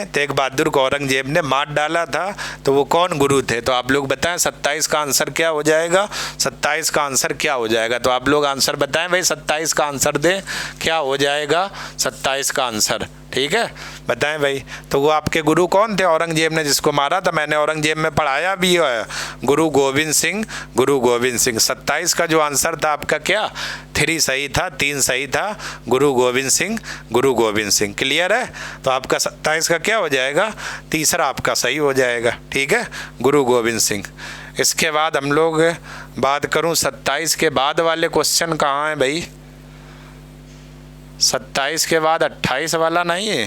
तेग बहादुर को औरंगजेब ने मार डाला था। तो वो कौन गुरु थे? तो आप लोग बताएं, 27 का आंसर क्या हो जाएगा? 27 का आंसर क्या हो जाएगा? तो आप लोग आंसर बताएं भाई, 27 का आंसर दें, क्या हो जाएगा 27 का आंसर? ठीक है, बताएं भाई। तो वो आपके गुरु कौन थे औरंगजेब ने जिसको मारा था? मैंने औरंगजेब में पढ़ाया भी है, गुरु गोविंद सिंह, गुरु गोविंद सिंह। 27 का जो आंसर था आपका क्या? 3 सही था, 3 सही था, गुरु गोविंद सिंह, गुरु गोविंद सिंह। क्लियर है? तो आपका 27 का क्या हो जाएगा? तीसरा आपका सही हो जाएगा। ठीक है, गुरु गोविंद सिंह। इसके बाद हम लोग बात करूं 27 के बाद वाले क्वेश्चन कहाँ हैं भाई? 27 के बाद 28 वाला नहीं है।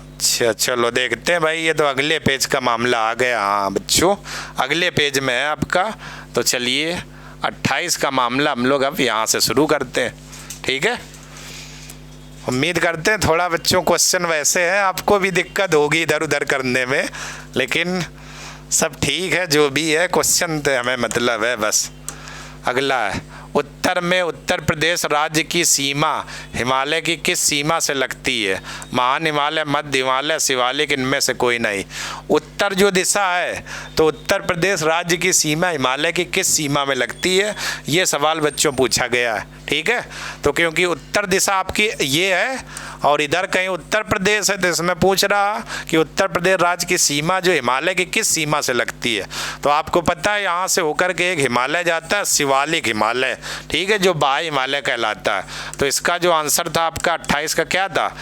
अच्छा चलो देखते हैं भाई, ये तो अगले पेज का मामला आ गया। हाँ बच्चों, अगले पेज में है आपका। तो चलिए 28 का मामला हम लोग अब यहाँ से शुरू करते हैं। ठीक है, उम्मीद करते हैं थोड़ा बच्चों क्वेश्चन वैसे हैं, आपको भी दिक्कत होगी इधर उधर करने में, लेकिन सब ठीक है जो भी है, क्वेश्चन तो हमें मतलब है बस। अगला है, उत्तर में उत्तर प्रदेश राज्य की सीमा हिमालय की किस सीमा से लगती है? महान हिमालय, मध्य हिमालय, शिवालिक, इनमें से कोई नहीं। उत्तर जो दिशा है तो उत्तर प्रदेश राज्य की सीमा हिमालय की किस सीमा में लगती है, ये सवाल बच्चों पूछा गया है। ठीक है, तो क्योंकि उत्तर दिशा आपकी ये है और इधर कहीं उत्तर प्रदेश है, तो इसमें पूछ रहा कि उत्तर प्रदेश राज्य की सीमा जो हिमालय की किस सीमा से लगती है। तो आपको पता है यहाँ से होकर के एक हिमालय जाता है, शिवालिक हिमालय। ठीक है, जो बाह्य हिमालय कहलाता है। तो इसका जो आंसर था आपका 28 का क्या था?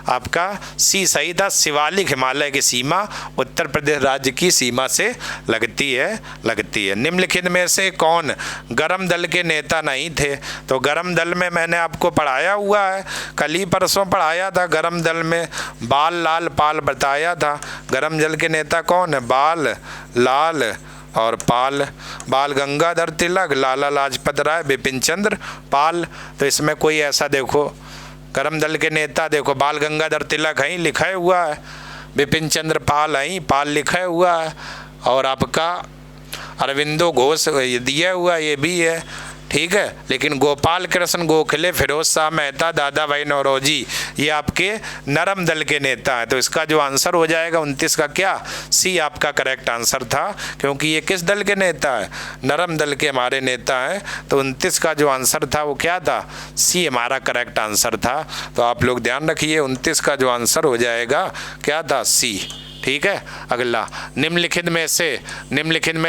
आपका सी सही था। शिवालिक हिमालय की सीमा उत्तर प्रदेश राज्य की सीमा से लगती है। निम्नलिखित में से कौन गरम दल के नेता नहीं थे? तो गरम दल में मैंने आपको पढ़ाया हुआ है, कल ही परसों पढ़ाया था। गरम दल में बाल लाल पाल बताया था। गरम दल के नेता कौन है? बाल लाल और पाल। बाल गंगाधर तिलक, लाला लाजपत राय, बिपिन चंद्र पाल। तो इसमें कोई ऐसा देखो गरम दल के नेता देखो, बाल गंगाधर तिलक है लिखा हुआ है, बिपिन चंद्र पाल है पाल लिखा हुआ है, और आपका अरविंदो घोष दिया हुआ ये भी है। ठीक है, लेकिन गोपाल कृष्ण गोखले, फिरोज शाह मेहता, दादा भाई नौरोजी ये आपके नरम दल के नेता हैं। तो इसका जो आंसर हो जाएगा 29 का क्या? सी आपका करेक्ट आंसर था, क्योंकि ये किस दल के नेता है? नरम दल के हमारे नेता हैं। तो 29 का जो आंसर था वो क्या था? सी हमारा करेक्ट आंसर था। तो आप लोग ध्यान रखिए, 29 का जो आंसर हो जाएगा क्या था? सी। ठीक है, अगला, निम्नलिखित में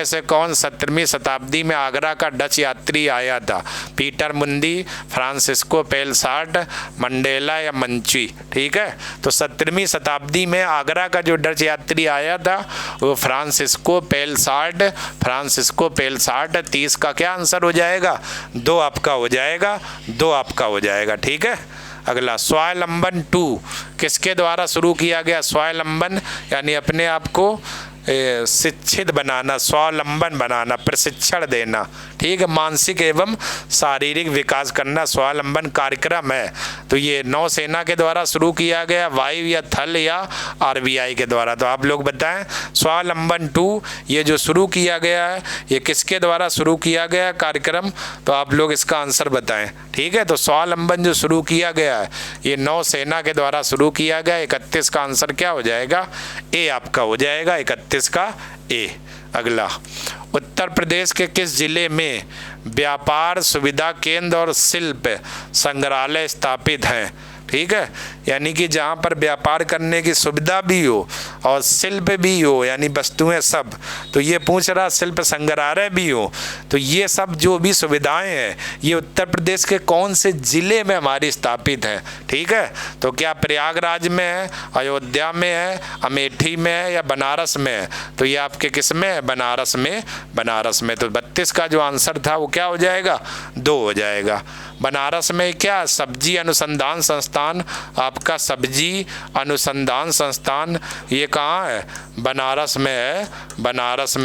से कौन 17वीं शताब्दी में आगरा का डच यात्री आया था? पीटर मुंदी, फ्रांसिस्को पेलसार्ट, मंडेला या मंची? ठीक है, तो 17वीं शताब्दी में आगरा का जो डच यात्री आया था वो फ्रांसिस्को पेलसार्ट। 30 का क्या आंसर हो जाएगा? 2 आपका हो जाएगा। ठीक है, अगला, स्वावलंबन 2 किसके द्वारा शुरू किया गया? स्वावलंबन यानी अपने आप को शिक्षित बनाना, स्वावलंबन बनाना, प्रशिक्षण देना। ठीक है, मानसिक एवं शारीरिक विकास करना स्वावलंबन कार्यक्रम है। तो ये नौसेना के द्वारा शुरू किया गया, वायु या थल या आरबीआई के द्वारा? तो आप लोग बताएं, स्वावलंबन 2 ये जो शुरू किया गया है ये किसके द्वारा शुरू किया गया कार्यक्रम? तो आप लोग इसका आंसर बताएं। ठीक है, तो स्वावलंबन जो शुरू किया गया है ये नौसेना के द्वारा शुरू किया गया। 31 का आंसर क्या हो जाएगा? ए आपका हो जाएगा, 31 का ए। अगला, उत्तर प्रदेश के किस जिले में व्यापार सुविधा केंद्र और शिल्प संग्रहालय स्थापित हैं? ठीक है, यानी कि जहाँ पर व्यापार करने की सुविधा भी हो और शिल्प भी हो, यानी वस्तुएं सब। तो ये पूछ रहा शिल्प संग्रहालय भी हो। तो ये सब जो भी सुविधाएं हैं ये उत्तर प्रदेश के कौन से ज़िले में हमारी स्थापित है? ठीक है, तो क्या प्रयागराज में है, अयोध्या में है, अमेठी में है या बनारस में है? तो ये आपके किस में है? बनारस में। तो 32 का जो आंसर था वो क्या हो जाएगा? 2 हो जाएगा। बनारस में क्या? सब्जी अनुसंधान संस्थान, आपका सब्जी अनुसंधान संस्थान ये कहाँ है? बनारस में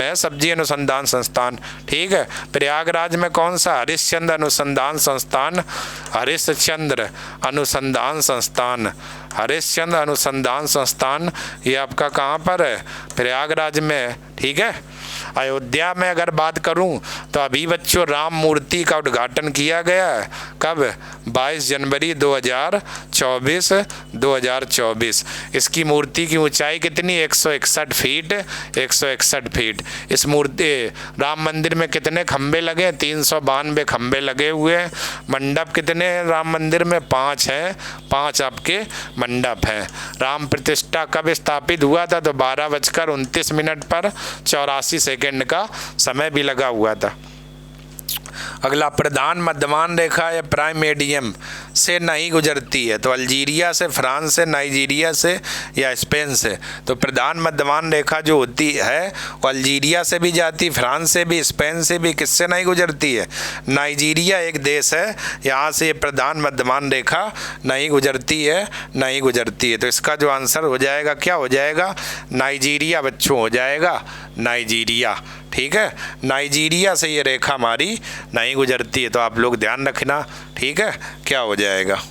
है सब्जी अनुसंधान संस्थान। ठीक है, प्रयागराज में कौन सा? हरिश्चंद्र अनुसंधान संस्थान ये आपका कहाँ पर है? प्रयागराज में। ठीक है, अयोध्या में अगर बात करूं तो अभी बच्चों राम मूर्ति का उद्घाटन किया गया है। कब? 22 जनवरी 2024। इसकी मूर्ति की ऊंचाई कितनी? 161 फीट। इस मूर्ति राम मंदिर में कितने खंबे लगे? 392 खंबे लगे हुए हैं। मंडप कितने हैं राम मंदिर में? 5 हैं। 5 आपके मंडप हैं। राम प्रतिष्ठा कब स्थापित हुआ था? तो 12:29 पर 84 सेकेंड का समय भी लगा हुआ था। अगला, प्रधान मध्यमान रेखा या प्राइम मीडियम से नहीं गुजरती है, तो अल्जीरिया से, फ्रांस से, नाइजीरिया से या स्पेन से। तो प्रधान मध्यमान रेखा जो होती है वो अल्जीरिया से भी जाती, फ्रांस से भी, स्पेन से भी, किससे नहीं गुजरती है? नाइजीरिया एक देश है, यहाँ से प्रधान मध्यमान रेखा नहीं गुजरती है, नहीं गुजरती है। तो इसका जो आंसर हो जाएगा क्या हो जाएगा? नाइजीरिया बच्चों हो जाएगा, नाइजीरिया। ठीक है, नाइजीरिया से ये रेखा हमारी नहीं गुजरती है, तो आप लोग ध्यान रखना। ठीक है, क्या हो जाएगा?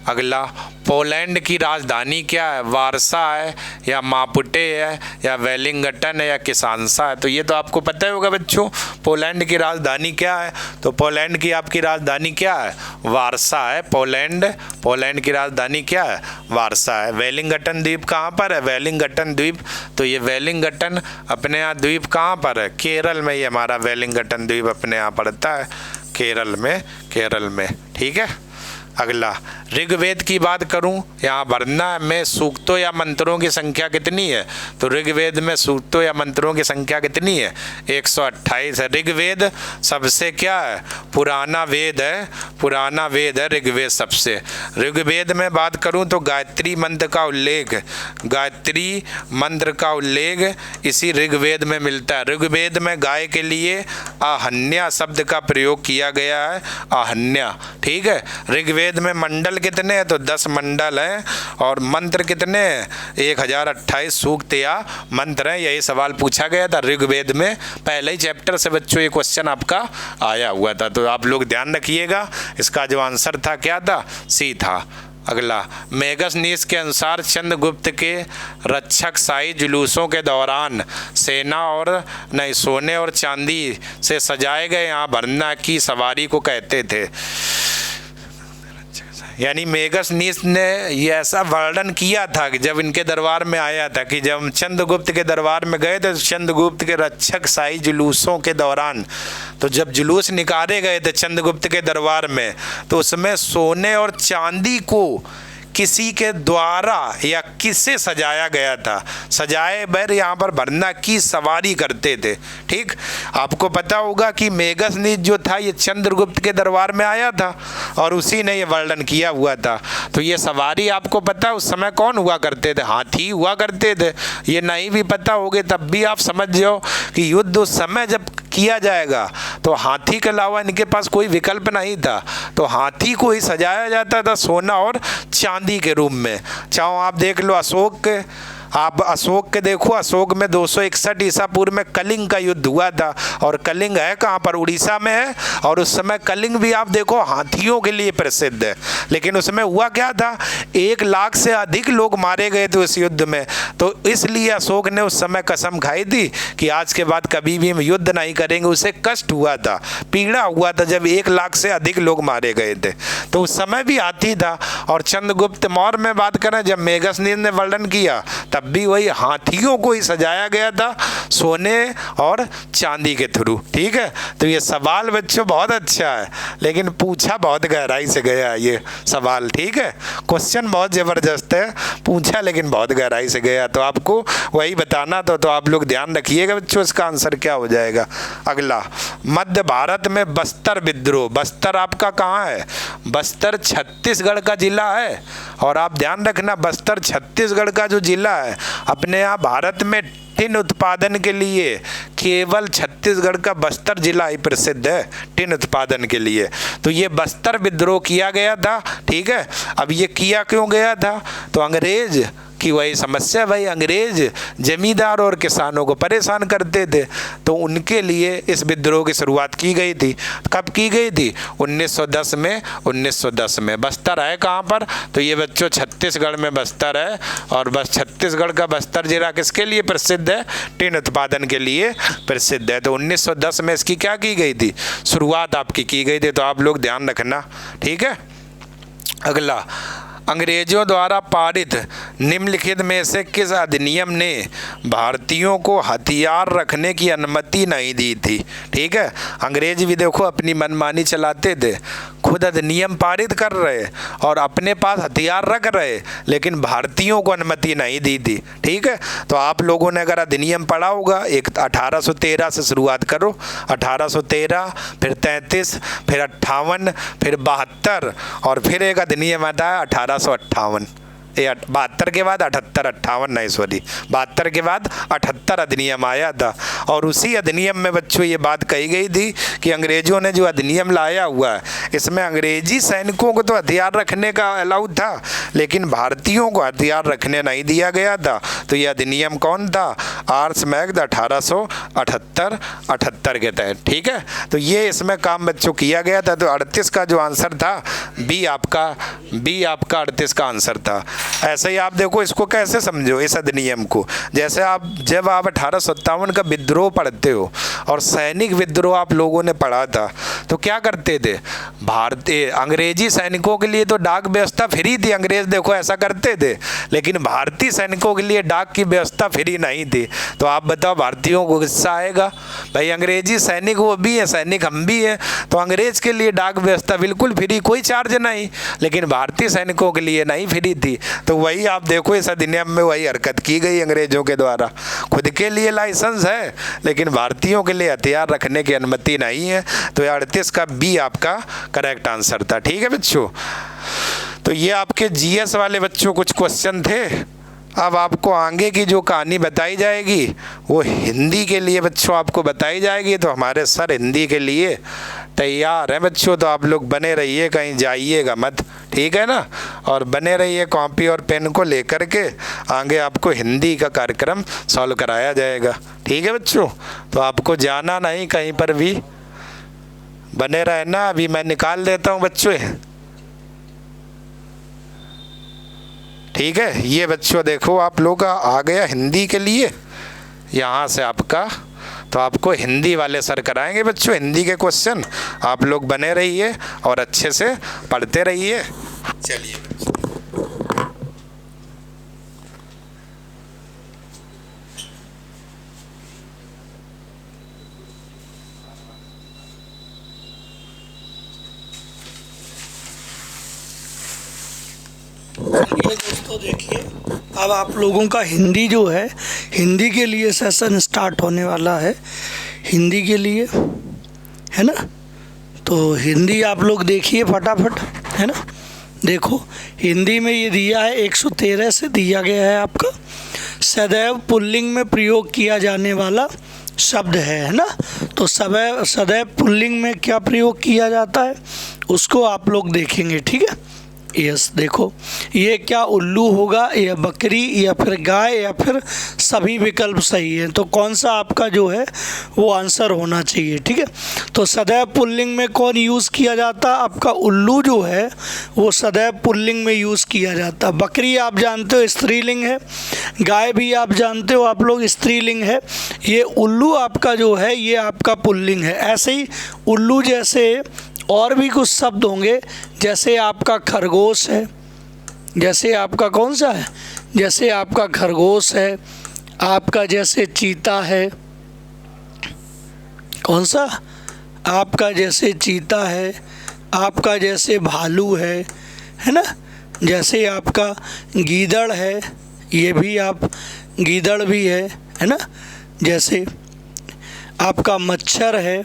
अगला, पोलैंड की राजधानी क्या है? वारसा है या मापुटे है या वेलिंगटन है या किसानसा है? तो ये तो आपको पता ही होगा बच्चों, पोलैंड की राजधानी क्या है? तो पोलैंड की आपकी राजधानी क्या है? वारसा है। पोलैंड की राजधानी क्या है? वारसा है। वेलिंगटन द्वीप कहाँ पर है? वेलिंगटन द्वीप, तो ये वेलिंगटन अपने यहाँ द्वीप कहाँ पर है? केरल में। ये हमारा वेलिंगटन द्वीप अपने यहाँ पड़ता है केरल में। ठीक है। अगला, ऋग्वेद की बात करूं, यहाँ वरना में सूक्तों या मंत्रों की संख्या कितनी है? तो ऋग्वेद में सूक्तों या मंत्रों की संख्या कितनी है? 128 है। ऋग्वेद सबसे क्या है? पुराना वेद है ऋग्वेद सबसे। ऋग्वेद में बात करूं तो गायत्री मंत्र का उल्लेख इसी ऋग्वेद में मिलता है। ऋग्वेद में गाय के लिए आहन्या शब्द का प्रयोग किया गया है, आहन्या। ठीक है। ऋग्वेद में मंडल कितने हैं? तो 10 मंडल हैं। और मंत्र कितने हैं? 1028 सूक्त या मंत्र हैं। यही सवाल पूछा गया था ऋग्वेद में, पहले ही चैप्टर से बच्चों ये क्वेश्चन आपका आया हुआ था, तो आप लोग ध्यान रखिएगा। इसका जो आंसर था क्या था? सी था। अगला, मेगसनीस के अनुसार चंद्रगुप्त के रक्षक शाही जुलूसों के दौरान सोने और चांदी से सजाए गए यहाँ भरना की सवारी को कहते थे। यानी मेगसनीस ने ये ऐसा वर्णन किया था कि जब इनके दरबार में आया था कि जब चंद्रगुप्त के दरबार में गए थे, चंद्रगुप्त के रक्षक शाही जुलूसों के दौरान, तो जब जुलूस निकाले गए थे चंद्रगुप्त के दरबार में, तो उसमें सोने और चांदी को किसी के द्वारा या किससे सजाया गया था? सजाए बैर यहाँ पर भरना की सवारी करते थे। ठीक, आपको पता होगा कि मेगसनीस जो था ये चंद्रगुप्त के दरबार में आया था और उसी ने ये वर्णन किया हुआ था। तो ये सवारी आपको पता उस समय कौन हुआ करते थे? हाथी हुआ करते थे। ये नहीं भी पता होगे तब भी आप समझ जाओ कि युद्ध उस समय जब किया जाएगा तो हाथी के अलावा इनके पास कोई विकल्प नहीं था, तो हाथी को ही सजाया जाता था सोना और चांदी के रूप में। चाहो आप देख लो अशोक के देखो, अशोक में 261 ईसा पूर्व में कलिंग का युद्ध हुआ था, और कलिंग है कहाँ पर? उड़ीसा में है। और उस समय कलिंग भी आप देखो हाथियों के लिए प्रसिद्ध है। लेकिन उसमें हुआ क्या था? 1 लाख से अधिक लोग मारे गए थे उस युद्ध में। तो इसलिए अशोक ने उस समय कसम खाई थी कि आज के बाद कभी भी हम युद्ध नहीं करेंगे। उसे कष्ट हुआ था, पीड़ा हुआ था जब 1 लाख से अधिक लोग मारे गए थे। तो उस समय भी हाथी था। और चंद्रगुप्त मौर्य में बात करें, जब मेगसनीस ने वर्णन किया तब भी वही हाथियों को ही सजाया गया था सोने और चांदी के थ्रू। ठीक है। तो ये सवाल बच्चों बहुत अच्छा है, लेकिन पूछा बहुत गहराई से गया ये सवाल। ठीक है, क्वेश्चन बहुत ज़बरदस्त है, पूछा लेकिन बहुत गहराई से गया। तो आपको वही बताना था, तो आप लोग ध्यान रखिएगा बच्चों, इसका आंसर क्या हो जाएगा? अगला, मध्य भारत में बस्तर विद्रोह। बस्तर आपका कहाँ है? बस्तर छत्तीसगढ़ का जिला है। और आप ध्यान रखना, बस्तर छत्तीसगढ़ का जो जिला है, अपने यहाँ भारत में टिन उत्पादन के लिए केवल छत्तीसगढ़ का बस्तर जिला ही प्रसिद्ध है टिन उत्पादन के लिए। तो ये बस्तर विद्रोह किया गया था। ठीक है। अब ये किया क्यों गया था? तो अंग्रेज की वही समस्या, भाई अंग्रेज जमींदार और किसानों को परेशान करते थे, तो उनके लिए इस विद्रोह की शुरुआत की गई थी। कब की गई थी? 1910 में। 1910 में। बस्तर है कहाँ पर? तो ये बच्चों छत्तीसगढ़ में बस्तर है। और बस छत्तीसगढ़ का बस्तर जिला किसके लिए प्रसिद्ध है? टिन उत्पादन के लिए प्रसिद्ध है। तो 1910 में इसकी क्या की गई थी? शुरुआत आपकी की गई थी। तो आप लोग ध्यान रखना। ठीक है। अगला, अंग्रेजों द्वारा पारित निम्नलिखित में से किस अधिनियम ने भारतीयों को हथियार रखने की अनुमति नहीं दी थी? ठीक है। अंग्रेज भी देखो अपनी मनमानी चलाते थे। खुद अधिनियम पारित कर रहे और अपने पास हथियार रख रहे, लेकिन भारतीयों को अनुमति नहीं दी थी। ठीक है, तो आप लोगों ने अगर अधिनियम पढ़ा होगा, एक 1813 से शुरुआत करो, 1813, फिर 33, फिर 58, फिर 72 और फिर एक अधिनियम आता है 1858। ये 72 के बाद 78, 58 नहीं सॉरी, 72 के बाद 78 अधिनियम आया था। और उसी अधिनियम में बच्चों ये बात कही गई थी कि अंग्रेजों ने जो अधिनियम लाया हुआ है, इसमें अंग्रेजी सैनिकों को तो हथियार रखने का अलाउ था, लेकिन भारतीयों को हथियार रखने नहीं दिया गया था। तो ये अधिनियम कौन था? आर्म्स एक्ट 1878 के तहत। ठीक है, तो ये इसमें काम बच्चों किया गया था। तो 38 का जो आंसर था, बी आपका 38 का आंसर था। ऐसे ही आप देखो, इसको कैसे समझो इस अधिनियम को, जैसे आप जब आप 1857 का विद्रोह पढ़ते हो और सैनिक विद्रोह आप लोगों ने पढ़ा था, तो क्या करते थे? भारतीय अंग्रेजी सैनिकों के लिए तो डाक व्यवस्था फ्री थी, अंग्रेज देखो ऐसा करते थे, लेकिन भारतीय सैनिकों के लिए डाक की व्यवस्था फ्री नहीं थी। तो आप बताओ भारतीयों को गुस्सा आएगा? भाई अंग्रेजी सैनिक वो भी है, सैनिक हम भी हैं, तो अंग्रेज के लिए डाक व्यवस्था बिल्कुल फ्री, कोई चार्ज नहीं, लेकिन भारतीय सैनिकों के लिए नहीं फ्री थी। तो वही आप देखो इस अधिनियम में वही हरकत की गई अंग्रेजों के द्वारा। खुद के लिए लाइसेंस है, लेकिन भारतीयों के लिए हथियार रखने की अनुमति नहीं है। तो 38 का बी आपका करेक्ट आंसर था। ठीक है बच्चों, तो ये आपके जीएस वाले बच्चों कुछ क्वेश्चन थे। अब आपको आगे की जो कहानी बताई जाएगी वो हिंदी के लिए बच्चों आपको बताई जाएगी। तो हमारे सर हिंदी के लिए तैयार हैं बच्चों, तो आप लोग बने रहिए, कहीं जाइएगा मत। ठीक है ना, और बने रहिए कॉपी और पेन को लेकर के, आगे आपको हिंदी का कार्यक्रम सॉल्व कराया जाएगा। ठीक है बच्चों, तो आपको जाना नहीं कहीं पर भी, बने रहना। अभी मैं निकाल देता हूँ बच्चों। ठीक है, ये बच्चों देखो आप लोग का आ गया हिंदी के लिए, यहाँ से आपका, तो आपको हिंदी वाले सर कराएंगे बच्चों हिंदी के क्वेश्चन। आप लोग बने रहिए और अच्छे से पढ़ते रहिए। चलिए दोस्तों देखिए, अब आप लोगों का हिंदी जो है, हिंदी के लिए सेशन स्टार्ट होने वाला है, हिंदी के लिए, है ना। तो हिंदी आप लोग देखिए फटाफट, है ना। देखो हिंदी में ये दिया है 113 से दिया गया है आपका, सदैव पुल्लिंग में प्रयोग किया जाने वाला शब्द है ना। तो सदैव पुल्लिंग में क्या प्रयोग किया जाता है उसको आप लोग देखेंगे। ठीक है, यस देखो, ये क्या उल्लू होगा या बकरी या फिर गाय या फिर सभी विकल्प सही है। तो कौन सा आपका जो है वो आंसर होना चाहिए। ठीक है, तो सदैव पुल्लिंग में कौन यूज़ किया जाता? आपका उल्लू जो है वो सदैव पुल्लिंग में यूज़ किया जाता। बकरी आप जानते हो स्त्रीलिंग है, गाय भी आप जानते हो आप लोग स्त्रीलिंग है, ये उल्लू आपका जो है ये आपका पुल्लिंग है। ऐसे ही उल्लू जैसे और भी कुछ शब्द होंगे, जैसे आपका खरगोश है, जैसे आपका कौन सा है, जैसे आपका खरगोश है, आपका जैसे चीता है, कौन सा, आपका जैसे चीता है, आपका जैसे भालू है ना, जैसे आपका गीदड़ है, ये भी आप गीदड़ भी है ना, जैसे आपका मच्छर है,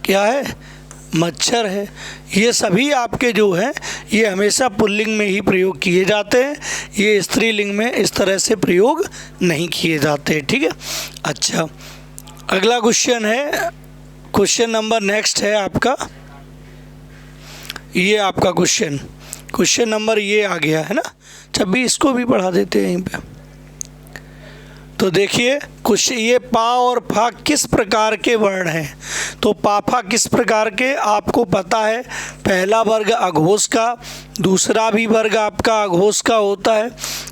क्या है, मच्छर है। ये सभी आपके जो हैं ये हमेशा पुल्लिंग में ही प्रयोग किए जाते हैं, ये स्त्रीलिंग में इस तरह से प्रयोग नहीं किए जाते। ठीक है, अच्छा अगला क्वेश्चन है, क्वेश्चन नंबर नेक्स्ट है आपका, ये आपका क्वेश्चन नंबर ये आ गया है ना। छब्बीस इसको भी पढ़ा देते हैं यहीं पे। तो देखिए कुछ ये पा और फा किस प्रकार के वर्ण हैं। तो पाफा किस प्रकार के, आपको पता है पहला वर्ग अघोष का, दूसरा भी वर्ग आपका अघोष का होता है,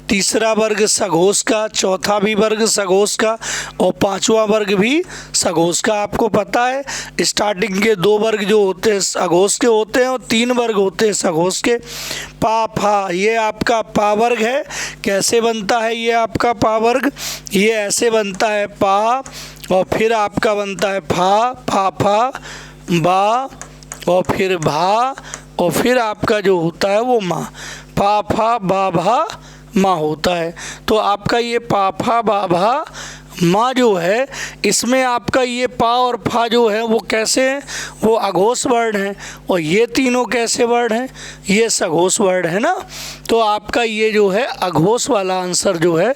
तीसरा वर्ग सघोष का, चौथा भी वर्ग सघोष का और पांचवा वर्ग भी सघोष का। आपको पता है स्टार्टिंग के दो वर्ग जो होते हैं अघोष के होते हैं और तीन वर्ग होते हैं सघोष के। पा फा ये आपका पा वर्ग है। कैसे बनता है ये आपका पा वर्ग, ये ऐसे बनता है पा और फिर आपका बनता है फा, फा फा, बा और फिर भा, और फिर आपका जो होता है वो माँ, पा फा बा भा माँ होता है। तो आपका ये पा फा बा भा माँ जो है, इसमें आपका ये पा और फा जो है वो कैसे हैं, वो अघोष वर्ण हैं, और ये तीनों कैसे वर्ण हैं, ये सघोष वर्ण है ना। तो आपका ये जो है अघोष वाला आंसर जो है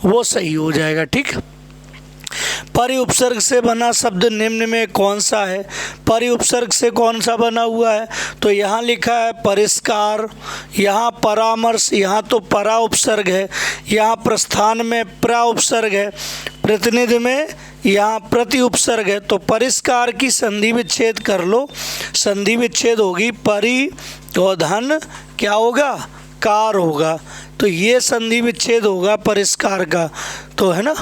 वो सही हो जाएगा। ठीक, परि उपसर्ग से बना शब्द निम्न में कौन सा है? परि उपसर्ग से कौन सा बना हुआ है? तो यहाँ लिखा है परिष्कार, यहाँ परामर्श, यहाँ तो परा उपसर्ग है, यहाँ प्रस्थान में प्रा उपसर्ग है, प्रतिनिधि में यहाँ प्रति उपसर्ग है। तो परिष्कार की संधि विच्छेद कर लो, संधि विच्छेद होगी परि और धन क्या होगा, कार होगा। तो ये संधि विच्छेद होगा परिष्कार का, तो है ना।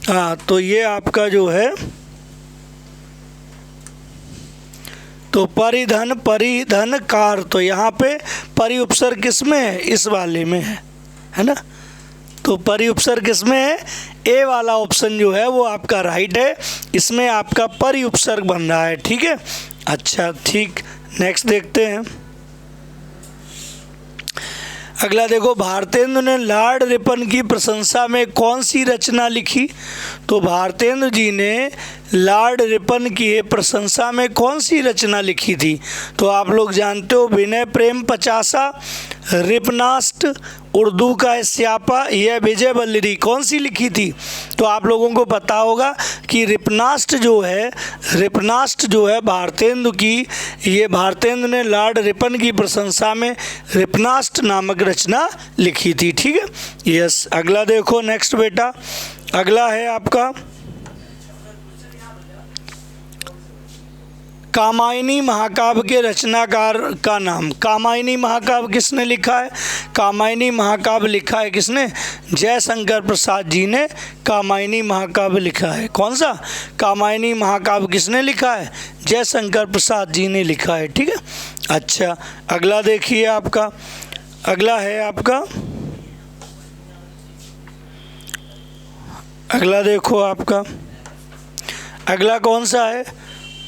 हाँ, तो ये आपका जो है, तो परिधन कार, तो यहाँ पे परि उपसर्ग किस में है, इस वाले में है ना। तो परि उपसर्ग किस में है, ए वाला ऑप्शन जो है वो आपका राइट है, इसमें आपका परि उपसर्ग बन रहा है। ठीक है, अच्छा ठीक, नेक्स्ट देखते हैं। अगला देखो, भारतेंदु ने लॉर्ड रिपन की प्रशंसा में कौन सी रचना लिखी? तो भारतेंदु जी ने लॉर्ड रिपन की प्रशंसा में कौन सी रचना लिखी थी? तो आप लोग जानते हो, विनय प्रेम पचासा, रिपनास्ट, उर्दू का स्यापा, यह विजय वल्लरी, कौन सी लिखी थी? तो आप लोगों को पता होगा कि रिपनास्ट जो है भारतेंदु की, ये भारतेंदु ने लॉर्ड रिपन की प्रशंसा में रिपनास्ट नामक रचना लिखी थी। ठीक है, यस। अगला देखो, नेक्स्ट बेटा, अगला है आपका कामायनी महाकाव्य के रचनाकार का नाम। कामायनी महाकाव्य किसने लिखा है? कामायनी महाकाव्य लिखा है किसने? जयशंकर प्रसाद जी ने कामायनी महाकाव्य लिखा है। कौन सा? कामायनी महाकाव्य किसने लिखा है? जयशंकर प्रसाद जी ने लिखा है। ठीक है, अच्छा अगला देखिए आपका, अगला है आपका, अगला देखो आपका, अगला कौन सा है?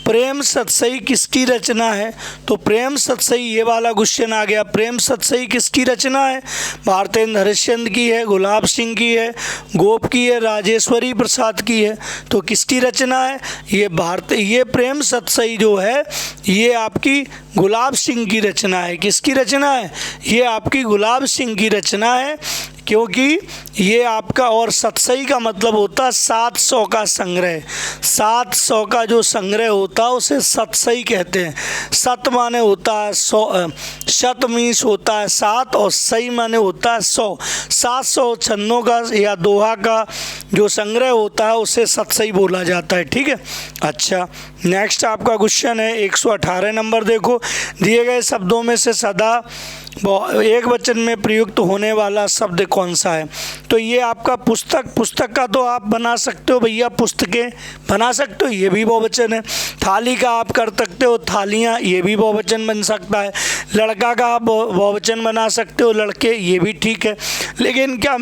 प्रेम सतसई किसकी रचना है? तो प्रेम सतसई, ये वाला क्वेश्चन आ गया। प्रेम सतसई किसकी रचना है? भारतेंद्र हरिश्चंद्र की है, गुलाब सिंह की है, गोप की है, राजेश्वरी प्रसाद की है। तो किसकी रचना है? ये प्रेम सतसई जो है ये आपकी गुलाब सिंह की रचना है। किसकी रचना है? ये आपकी गुलाब सिंह की रचना है, क्योंकि ये आपका, और सतसई का मतलब होता है 700 का संग्रह। 700 का जो संग्रह होता है उसे सतसई कहते हैं। सत माने होता है 100, शत मीन्स होता है 7, और सई माने होता है 100। 700 छन्नों का या दोहा का जो संग्रह होता है उसे सतसई बोला जाता है। ठीक है, अच्छा नेक्स्ट आपका क्वेश्चन है 118 नंबर। देखो, दिए गए शब्दों में से सदा एक वचन में प्रयुक्त होने वाला शब्द कौन सा है? तो ये आपका पुस्तक का तो आप बना सकते हो भैया, पुस्तकें बना सकते हो, ये भी बहुवचन है। थाली का आप कर सकते हो, थालियाँ, ये भी बहुवचन बन सकता है। लड़का का आप बहुवचन बना सकते हो, लड़के, ये भी ठीक है। लेकिन क्या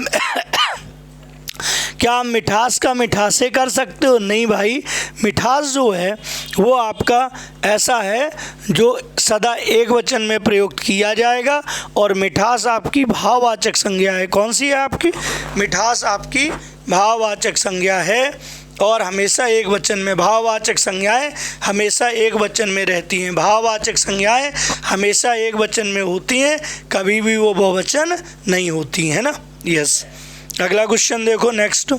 आप मिठास का मिठासे कर सकते हो? नहीं भाई, मिठास जो है वो आपका ऐसा है जो सदा एक वचन में प्रयुक्त किया जाएगा, और मिठास आपकी भाववाचक संज्ञा है। कौन सी है आपकी? मिठास आपकी भाववाचक संज्ञा है, और हमेशा एक वचन में, भाववाचक संज्ञाएं हमेशा एक वचन में रहती हैं। भाववाचक संज्ञाएं हमेशा एक वचन में होती हैं, कभी भी वो बहुवचन नहीं होती है ना। यस, अगला क्वेश्चन देखो, नेक्स्ट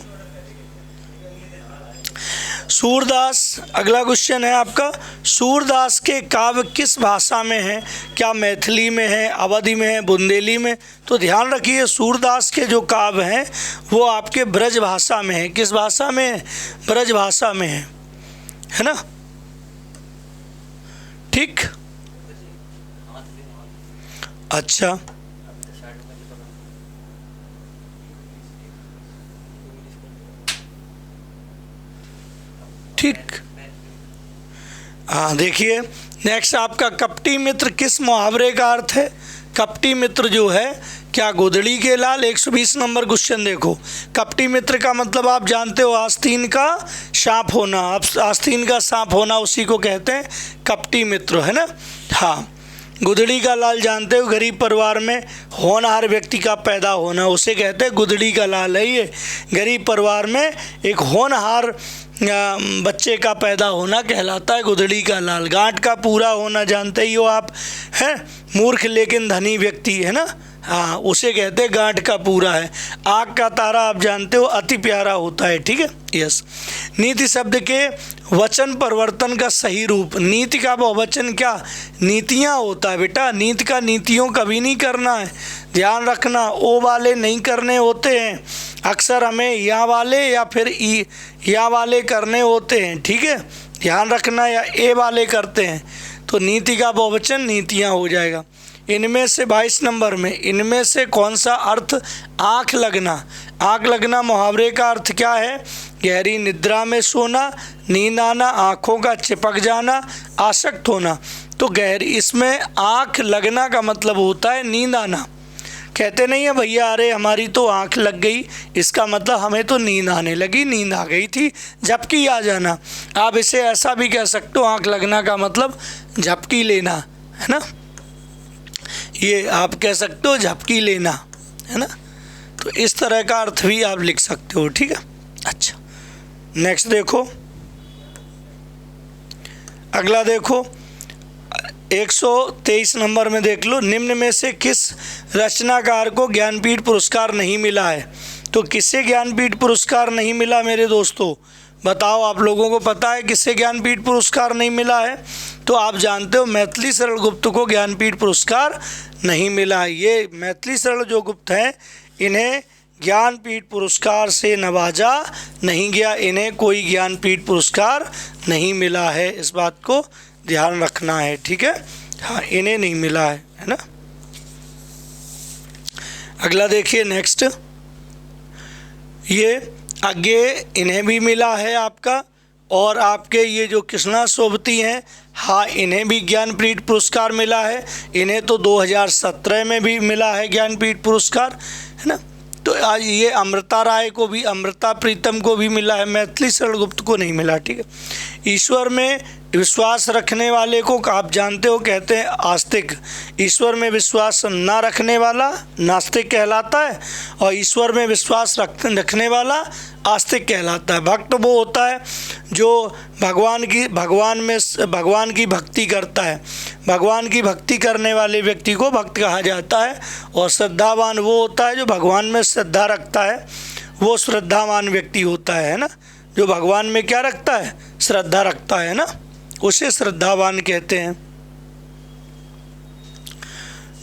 सूरदास। अगला क्वेश्चन है आपका, सूरदास के काव्य किस भाषा में हैं? क्या मैथिली में है, अवधी में है, बुंदेली में? तो ध्यान रखिए, सूरदास के जो काव्य हैं वो आपके ब्रज भाषा में है। किस भाषा में है? ब्रज भाषा में है ना। ठीक, अच्छा ठीक, हाँ देखिए नेक्स्ट आपका, कपटी मित्र किस मुहावरे का अर्थ है? कपटी मित्र जो है क्या गुदड़ी के लाल? 120 नंबर क्वेश्चन देखो। कपटी मित्र का मतलब आप जानते हो, आस्तीन का सांप होना। अब आस्तीन का सांप होना उसी को कहते हैं कपटी मित्र, है ना। हाँ, गुदड़ी का लाल जानते हो, गरीब परिवार में होनहार व्यक्ति का पैदा होना, उसे कहते हैं गुदड़ी का लाल है। ये गरीब परिवार में एक होनहार बच्चे का पैदा होना कहलाता है गुदड़ी का लाल। गांठ का पूरा होना जानते ही हो आप, हैं, मूर्ख लेकिन धनी व्यक्ति, है ना। हाँ, उसे कहते हैं गांठ का पूरा है। आँख का तारा आप जानते हो अति प्यारा होता है, ठीक है। यस। नीति शब्द के वचन परिवर्तन का सही रूप। नीति का बहुवचन क्या? नीतियाँ होता है बेटा। नीति का नीतियों कभी नहीं करना है, ध्यान रखना। ओ वाले नहीं करने होते हैं, अक्सर हमें या वाले या फिर ई या वाले करने होते हैं, ठीक है, ध्यान रखना। या ए वाले करते हैं तो नीति का बहुवचन नीतियाँ हो जाएगा। इनमें से 22 नंबर में इनमें से कौन सा अर्थ आँख लगना? आँख लगना मुहावरे का अर्थ क्या है? गहरी निद्रा में सोना, नींद आना, आँखों का चिपक जाना, आसक्त होना। तो गहरी, इसमें आँख लगना का मतलब होता है नींद आना। कहते नहीं है भैया अरे हमारी तो आँख लग गई, इसका मतलब हमें तो नींद आने लगी, नींद आ गई थी, झपकी आ जाना। आप इसे ऐसा भी कह सकते हो, आँख लगना का मतलब झपकी लेना, है ना। ये आप कह सकते हो झपकी लेना, है ना। तो इस तरह का अर्थ भी आप लिख सकते हो, ठीक है। अच्छा, नेक्स्ट देखो, अगला देखो 123 नंबर में देख लो। निम्न में से किस रचनाकार को ज्ञानपीठ पुरस्कार नहीं मिला है? तो किसे ज्ञानपीठ पुरस्कार नहीं मिला मेरे दोस्तों? बताओ, आप लोगों को पता है किससे ज्ञानपीठ पुरस्कार नहीं मिला है? तो आप जानते हो मैथिली शरण गुप्त को ज्ञानपीठ पुरस्कार नहीं मिला है। ये मैथिली शरण जो गुप्त हैं, इन्हें ज्ञानपीठ पुरस्कार से नवाजा नहीं गया, इन्हें कोई ज्ञानपीठ पुरस्कार नहीं मिला है, इस बात को ध्यान रखना है, ठीक है। हाँ, इन्हें नहीं मिला है ना। अगला देखिए नेक्स्ट, ये आगे इन्हें भी मिला है आपका, और आपके ये जो कृष्णा सोबती हैं, हाँ, इन्हें भी ज्ञानपीठ पुरस्कार मिला है। इन्हें तो 2017 में भी मिला है ज्ञानपीठ पुरस्कार, है ना। तो आज ये अमृता राय को भी, अमृता प्रीतम को भी मिला है, मैथिली शरण गुप्त को नहीं मिला, ठीक है। ईश्वर में विश्वास रखने वाले को आप जानते हो कहते हैं आस्तिक। ईश्वर में विश्वास ना रखने वाला नास्तिक कहलाता है, और ईश्वर में विश्वास रखने वाला आस्तिक कहलाता है। भक्त वो होता है जो भगवान की भक्ति करता है। भगवान की भक्ति करने वाले व्यक्ति को भक्त कहा जाता है। और श्रद्धावान वो होता है जो भगवान में श्रद्धा रखता है, वो श्रद्धावान व्यक्ति होता है ना। जो भगवान में क्या रखता है? श्रद्धा रखता है ना, उसे श्रद्धावान कहते हैं।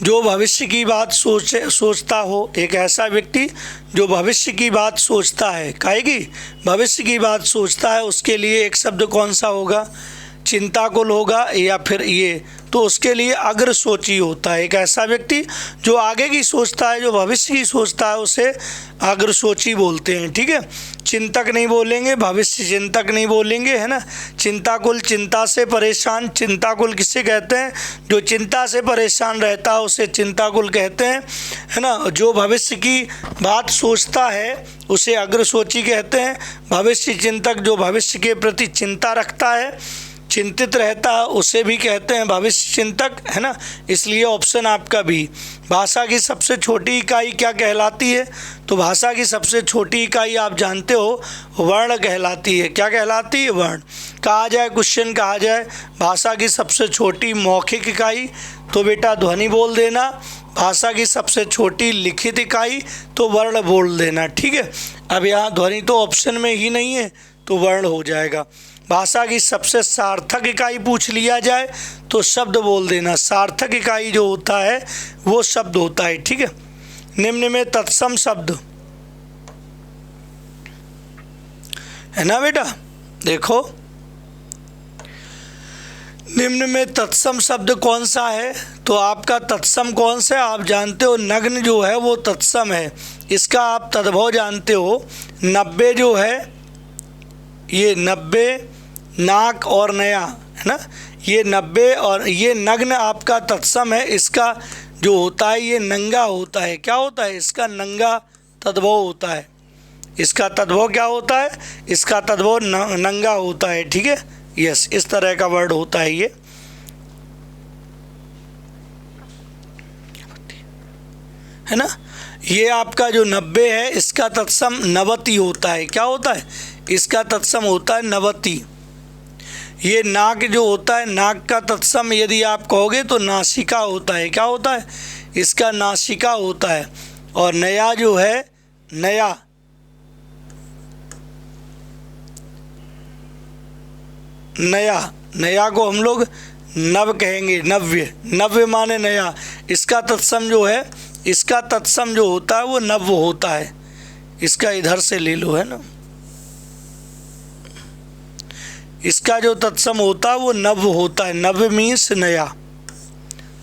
जो भविष्य की बात सोचता हो, एक ऐसा व्यक्ति जो भविष्य की बात सोचता है, कहेगी भविष्य की बात सोचता है, उसके लिए एक शब्द कौन सा होगा? चिंताकुल होगा, या फिर ये तो उसके लिए अग्र सोची होता है। एक ऐसा व्यक्ति जो आगे की सोचता है, जो भविष्य की सोचता है, उसे अग्र सोची बोलते हैं, ठीक है। चिंतक नहीं बोलेंगे, भविष्य चिंतक नहीं बोलेंगे, है ना। चिंताकुल, चिंता से परेशान, चिंताकुल किससे कहते हैं? जो चिंता से परेशान रहता है उसे चिंताकुल कहते हैं, है ना। जो भविष्य की बात सोचता है उसे अग्र सोची कहते हैं। भविष्य चिंतक जो भविष्य के प्रति चिंता रखता है, चिंतित रहता है, उसे भी कहते हैं भविष्य चिंतक, है ना। इसलिए ऑप्शन आपका भी। भाषा की सबसे छोटी इकाई क्या कहलाती है? तो भाषा की सबसे छोटी इकाई आप जानते हो वर्ण कहलाती है। क्या कहलाती है? वर्ण। कहा जाए, क्वेश्चन कहा जाए भाषा की सबसे छोटी मौखिक इकाई, तो बेटा ध्वनि बोल देना। भाषा की सबसे छोटी लिखित इकाई, तो वर्ण बोल देना, ठीक है। अब यहाँ ध्वनि तो ऑप्शन में ही नहीं है, तो वर्ण हो जाएगा। भाषा की सबसे सार्थक इकाई पूछ लिया जाए तो शब्द बोल देना। सार्थक इकाई जो होता है वो शब्द होता है, ठीक है। निम्न में तत्सम शब्द है ना बेटा, देखो निम्न में तत्सम शब्द कौन सा है? तो आपका तत्सम कौन सा है? आप जानते हो नग्न जो है वो तत्सम है। इसका आप तद्भव जानते हो। 90 जो है, ये 90 नाक और नया, है ना। ये 90 और ये नग्न आपका तत्सम है। इसका जो होता है ये नंगा होता है। क्या होता है? इसका नंगा तद्भव होता है। इसका तद्भव क्या होता है? इसका तद्भव नंगा होता है। ठीक है, यस, इस तरह का वर्ड होता है ये, है ना। ये आपका जो 90 है इसका तत्सम नवति होता है। क्या होता है? इसका तत्सम होता है नवति। ये नाक जो होता है, नाक का तत्सम यदि आप कहोगे तो नासिका होता है। क्या होता है? इसका नासिका होता है। और नया जो है, नया, नया, नया को हम लोग नव कहेंगे, नव्य, नव्य माने नया। इसका तत्सम जो है, इसका तत्सम जो होता है वो नव होता है। इसका इधर से ले लो, है ना। इसका जो तत्सम होता है वो नव होता है। नव मीन्स नया।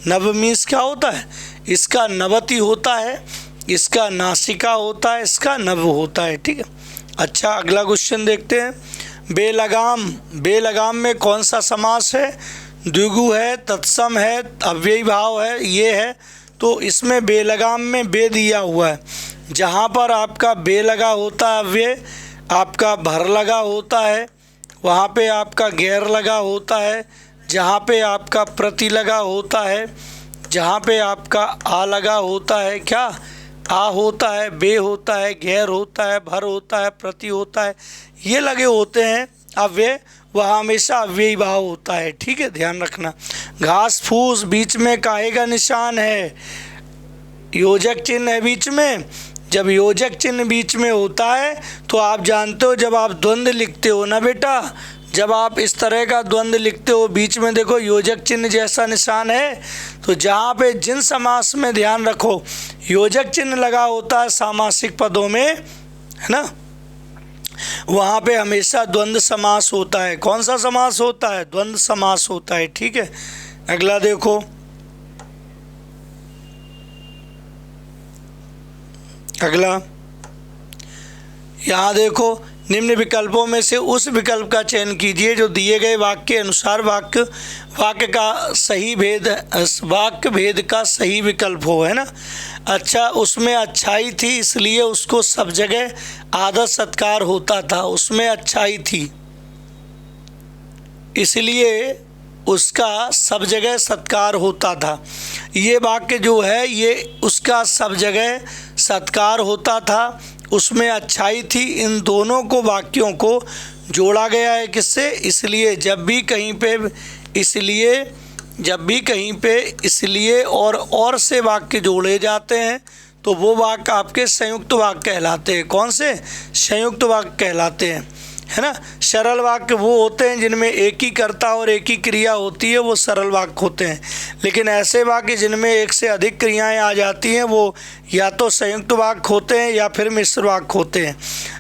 नव मीन्स क्या होता है? इसका नवति होता है, इसका नासिका होता है, इसका नव होता है। ठीक है, अच्छा अगला क्वेश्चन देखते हैं। बेलगाम, बेलगाम में कौन सा समास है? द्विगु है, तत्सम है, अव्ययी भाव है, ये है। तो इसमें बेलगाम में बे दिया हुआ है। जहाँ पर आपका बे लगा होता है अव्यय, आपका भर लगा होता है, वहाँ पे आपका गैर लगा होता है। जहाँ पे आपका प्रति लगा होता है, जहाँ पे आपका आ लगा होता है, क्या आ होता है, बे होता है, गैर होता है, भर होता है, प्रति होता है, ये लगे होते हैं अव्यय, वह हमेशा अव्ययी भाव होता है। ठीक है, ध्यान रखना। घास फूस, बीच में काहे का निशान है? योजक चिन्ह है बीच में। जब योजक चिन्ह बीच में होता है तो आप जानते हो, जब आप द्वंद्व लिखते हो ना बेटा, जब आप इस तरह का द्वंद्व लिखते हो, बीच में देखो योजक चिन्ह जैसा निशान है, तो जहाँ पे जिन समास में ध्यान रखो योजक चिन्ह लगा होता है सामासिक पदों में, है ना, वहाँ पे हमेशा द्वंद्व समास होता है। कौन सा समास होता है? द्वंद्व समास होता है। ठीक है, अगला देखो। अगला यहाँ देखो, निम्न विकल्पों में से उस विकल्प का चयन कीजिए जो दिए गए वाक्य के अनुसार वाक्य का सही भेद, वाक्य भेद का सही विकल्प हो, है ना। अच्छा, उसमें अच्छाई थी इसलिए उसको सब जगह आदर सत्कार होता था। उसमें अच्छाई थी इसलिए उसका सब जगह सत्कार होता था। ये वाक्य जो है ये उसका सब जगह सत्कार होता था, उसमें अच्छाई थी। इन दोनों को वाक्यों को जोड़ा गया है किससे? इसलिए। जब भी कहीं पे इसलिए और से वाक्य जोड़े जाते हैं तो वो वाक्य आपके संयुक्त वाक्य कहलाते हैं। कौन से? संयुक्त वाक्य कहलाते हैं, है ना। सरल वाक्य वो होते हैं जिनमें एक ही कर्ता और एक ही क्रिया होती है, वो सरल वाक्य होते हैं। लेकिन ऐसे वाक्य जिनमें एक से अधिक क्रियाएं आ जाती हैं वो या तो संयुक्त वाक्य होते हैं या फिर मिश्र वाक्य होते हैं।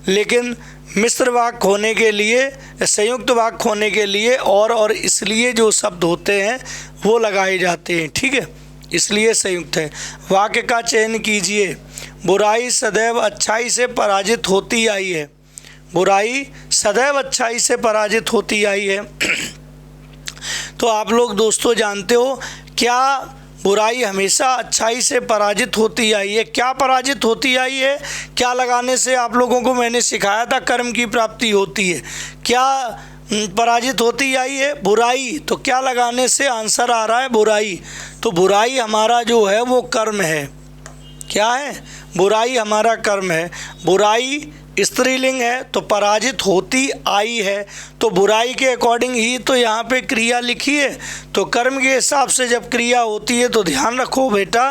लेकिन मिश्र वाक्य होने के लिए, संयुक्त वाक्य होने के लिए और इसलिए जो शब्द होते हैं वो लगाए जाते हैं। ठीक है, इसलिए संयुक्त है। वाक्य का चयन कीजिए। बुराई सदैव अच्छाई से पराजित होती आई है। बुराई सदैव अच्छाई से पराजित होती आई है। तो आप लोग दोस्तों जानते हो क्या बुराई हमेशा अच्छाई से पराजित होती आई है? क्या पराजित होती आई है? क्या लगाने से आप लोगों को मैंने सिखाया था कर्म की प्राप्ति होती है। क्या पराजित होती आई है? बुराई। तो क्या लगाने से आंसर आ रहा है? बुराई। तो बुराई हमारा जो है वो कर्म है। क्या है? बुराई हमारा कर्म है। बुराई स्त्रीलिंग है तो पराजित होती आई है, तो बुराई के अकॉर्डिंग ही तो यहाँ पे क्रिया लिखी है। तो कर्म के हिसाब से जब क्रिया होती है तो ध्यान रखो बेटा,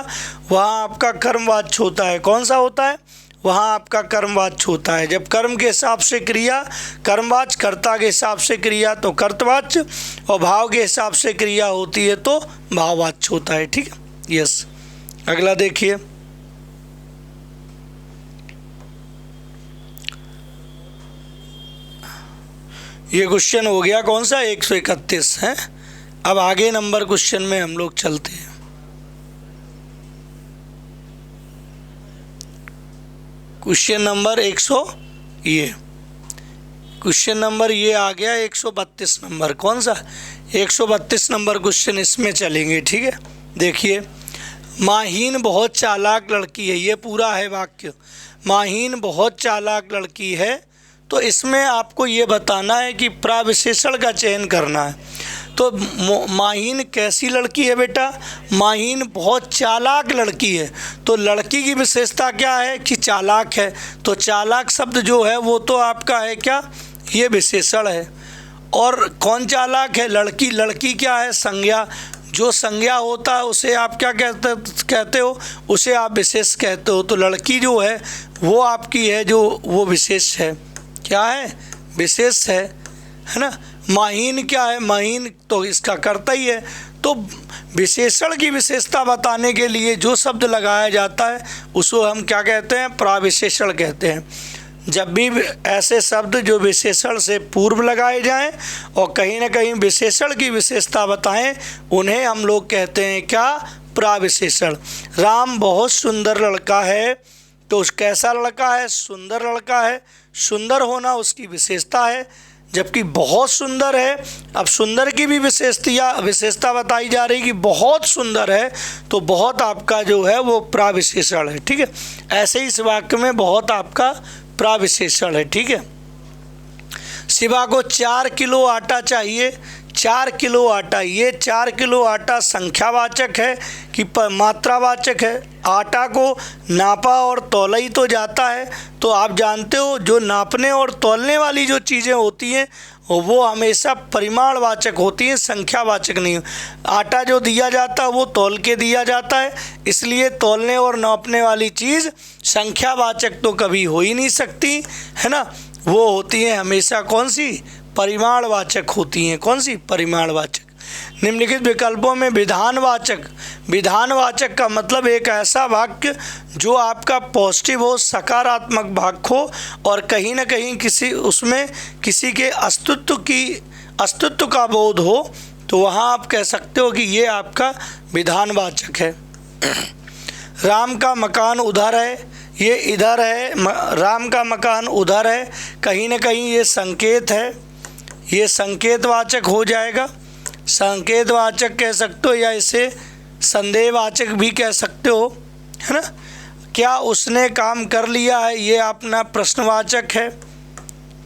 वहाँ आपका कर्मवाच्य होता है। कौन सा होता है? वहाँ आपका कर्मवाच्य होता है। जब कर्म के हिसाब से क्रिया कर्मवाच्य, कर्ता के हिसाब से क्रिया तो कर्तवाच्य, और भाव के हिसाब से क्रिया होती है तो भाववाच्य होता है। ठीक है, यस। अगला देखिए, ये क्वेश्चन हो गया कौन सा? 131 है। अब आगे नंबर क्वेश्चन में हम लोग चलते हैं। क्वेश्चन नंबर 100 क्वेश्चन नंबर ये आ गया 132 नंबर। कौन सा? 132 नंबर क्वेश्चन इसमें चलेंगे। ठीक है, देखिए, माहीन बहुत चालाक लड़की है, ये पूरा है वाक्य। माहीन बहुत चालाक लड़की है। तो इसमें आपको ये बताना है कि प्राविशेषण का चयन करना है। तो माहीन कैसी लड़की है बेटा? माहीन बहुत चालाक लड़की है। तो लड़की की विशेषता क्या है कि चालाक है। तो चालाक शब्द जो है वो तो आपका है क्या, ये विशेषण है। और कौन चालाक है? लड़की। लड़की क्या है? संज्ञा। जो संज्ञा होता है उसे आप क्या कहते हो? उसे आप विशेष कहते हो। तो लड़की जो है वो आपकी है जो वो विशेष है। क्या है? विशेष है ना। माहीन क्या है? माहीन तो इसका कर्ता ही है। तो विशेषण की विशेषता बताने के लिए जो शब्द लगाया जाता है उसको हम क्या कहते हैं? प्राविशेषण कहते हैं। जब भी ऐसे शब्द जो विशेषण से पूर्व लगाए जाएं और कहीं ना कहीं विशेषण की विशेषता बताएं, उन्हें हम लोग कहते हैं क्या? प्राविशेषण। राम बहुत सुंदर लड़का है। तो कैसा लड़का है? सुंदर लड़का है। सुंदर होना उसकी विशेषता है, जबकि बहुत सुंदर है। अब सुंदर की भी विशेषता बताई जा रही कि बहुत सुंदर है, तो बहुत आपका जो है वो प्राविशेषण है। ठीक है, ऐसे ही इस वाक्य में बहुत आपका प्राविशेषण है। ठीक है। शिवा को 4 किलो आटा चाहिए। 4 किलो आटा, ये 4 किलो आटा संख्यावाचक है कि मात्रावाचक है? आटा को नापा और तौला ही तो जाता है। तो आप जानते हो जो नापने और तौलने वाली जो चीज़ें होती हैं वो हमेशा परिमाणवाचक होती हैं, संख्यावाचक नहीं। आटा जो दिया जाता है वो तौल के दिया जाता है, इसलिए तौलने और नापने वाली चीज़ संख्यावाचक तो कभी हो ही नहीं सकती, है ना। वो होती हैं हमेशा कौन सी? परिमाणवाचक होती हैं। कौन सी? परिमाणवाचक। निम्नलिखित विकल्पों में विधानवाचक। विधानवाचक का मतलब एक ऐसा वाक्य जो आपका पॉजिटिव हो, सकारात्मक वाक्य हो और कहीं ना कहीं उसमें किसी के अस्तित्व का बोध हो, तो वहाँ आप कह सकते हो कि ये आपका विधानवाचक है। राम का मकान उधर है, ये इधर है। राम का मकान उधर है, कहीं ना कहीं ये संकेत है, ये संकेतवाचक हो जाएगा। संकेतवाचक कह सकते हो या इसे संदेहवाचक भी कह सकते हो, है ना। क्या उसने काम कर लिया है? ये अपना प्रश्नवाचक है।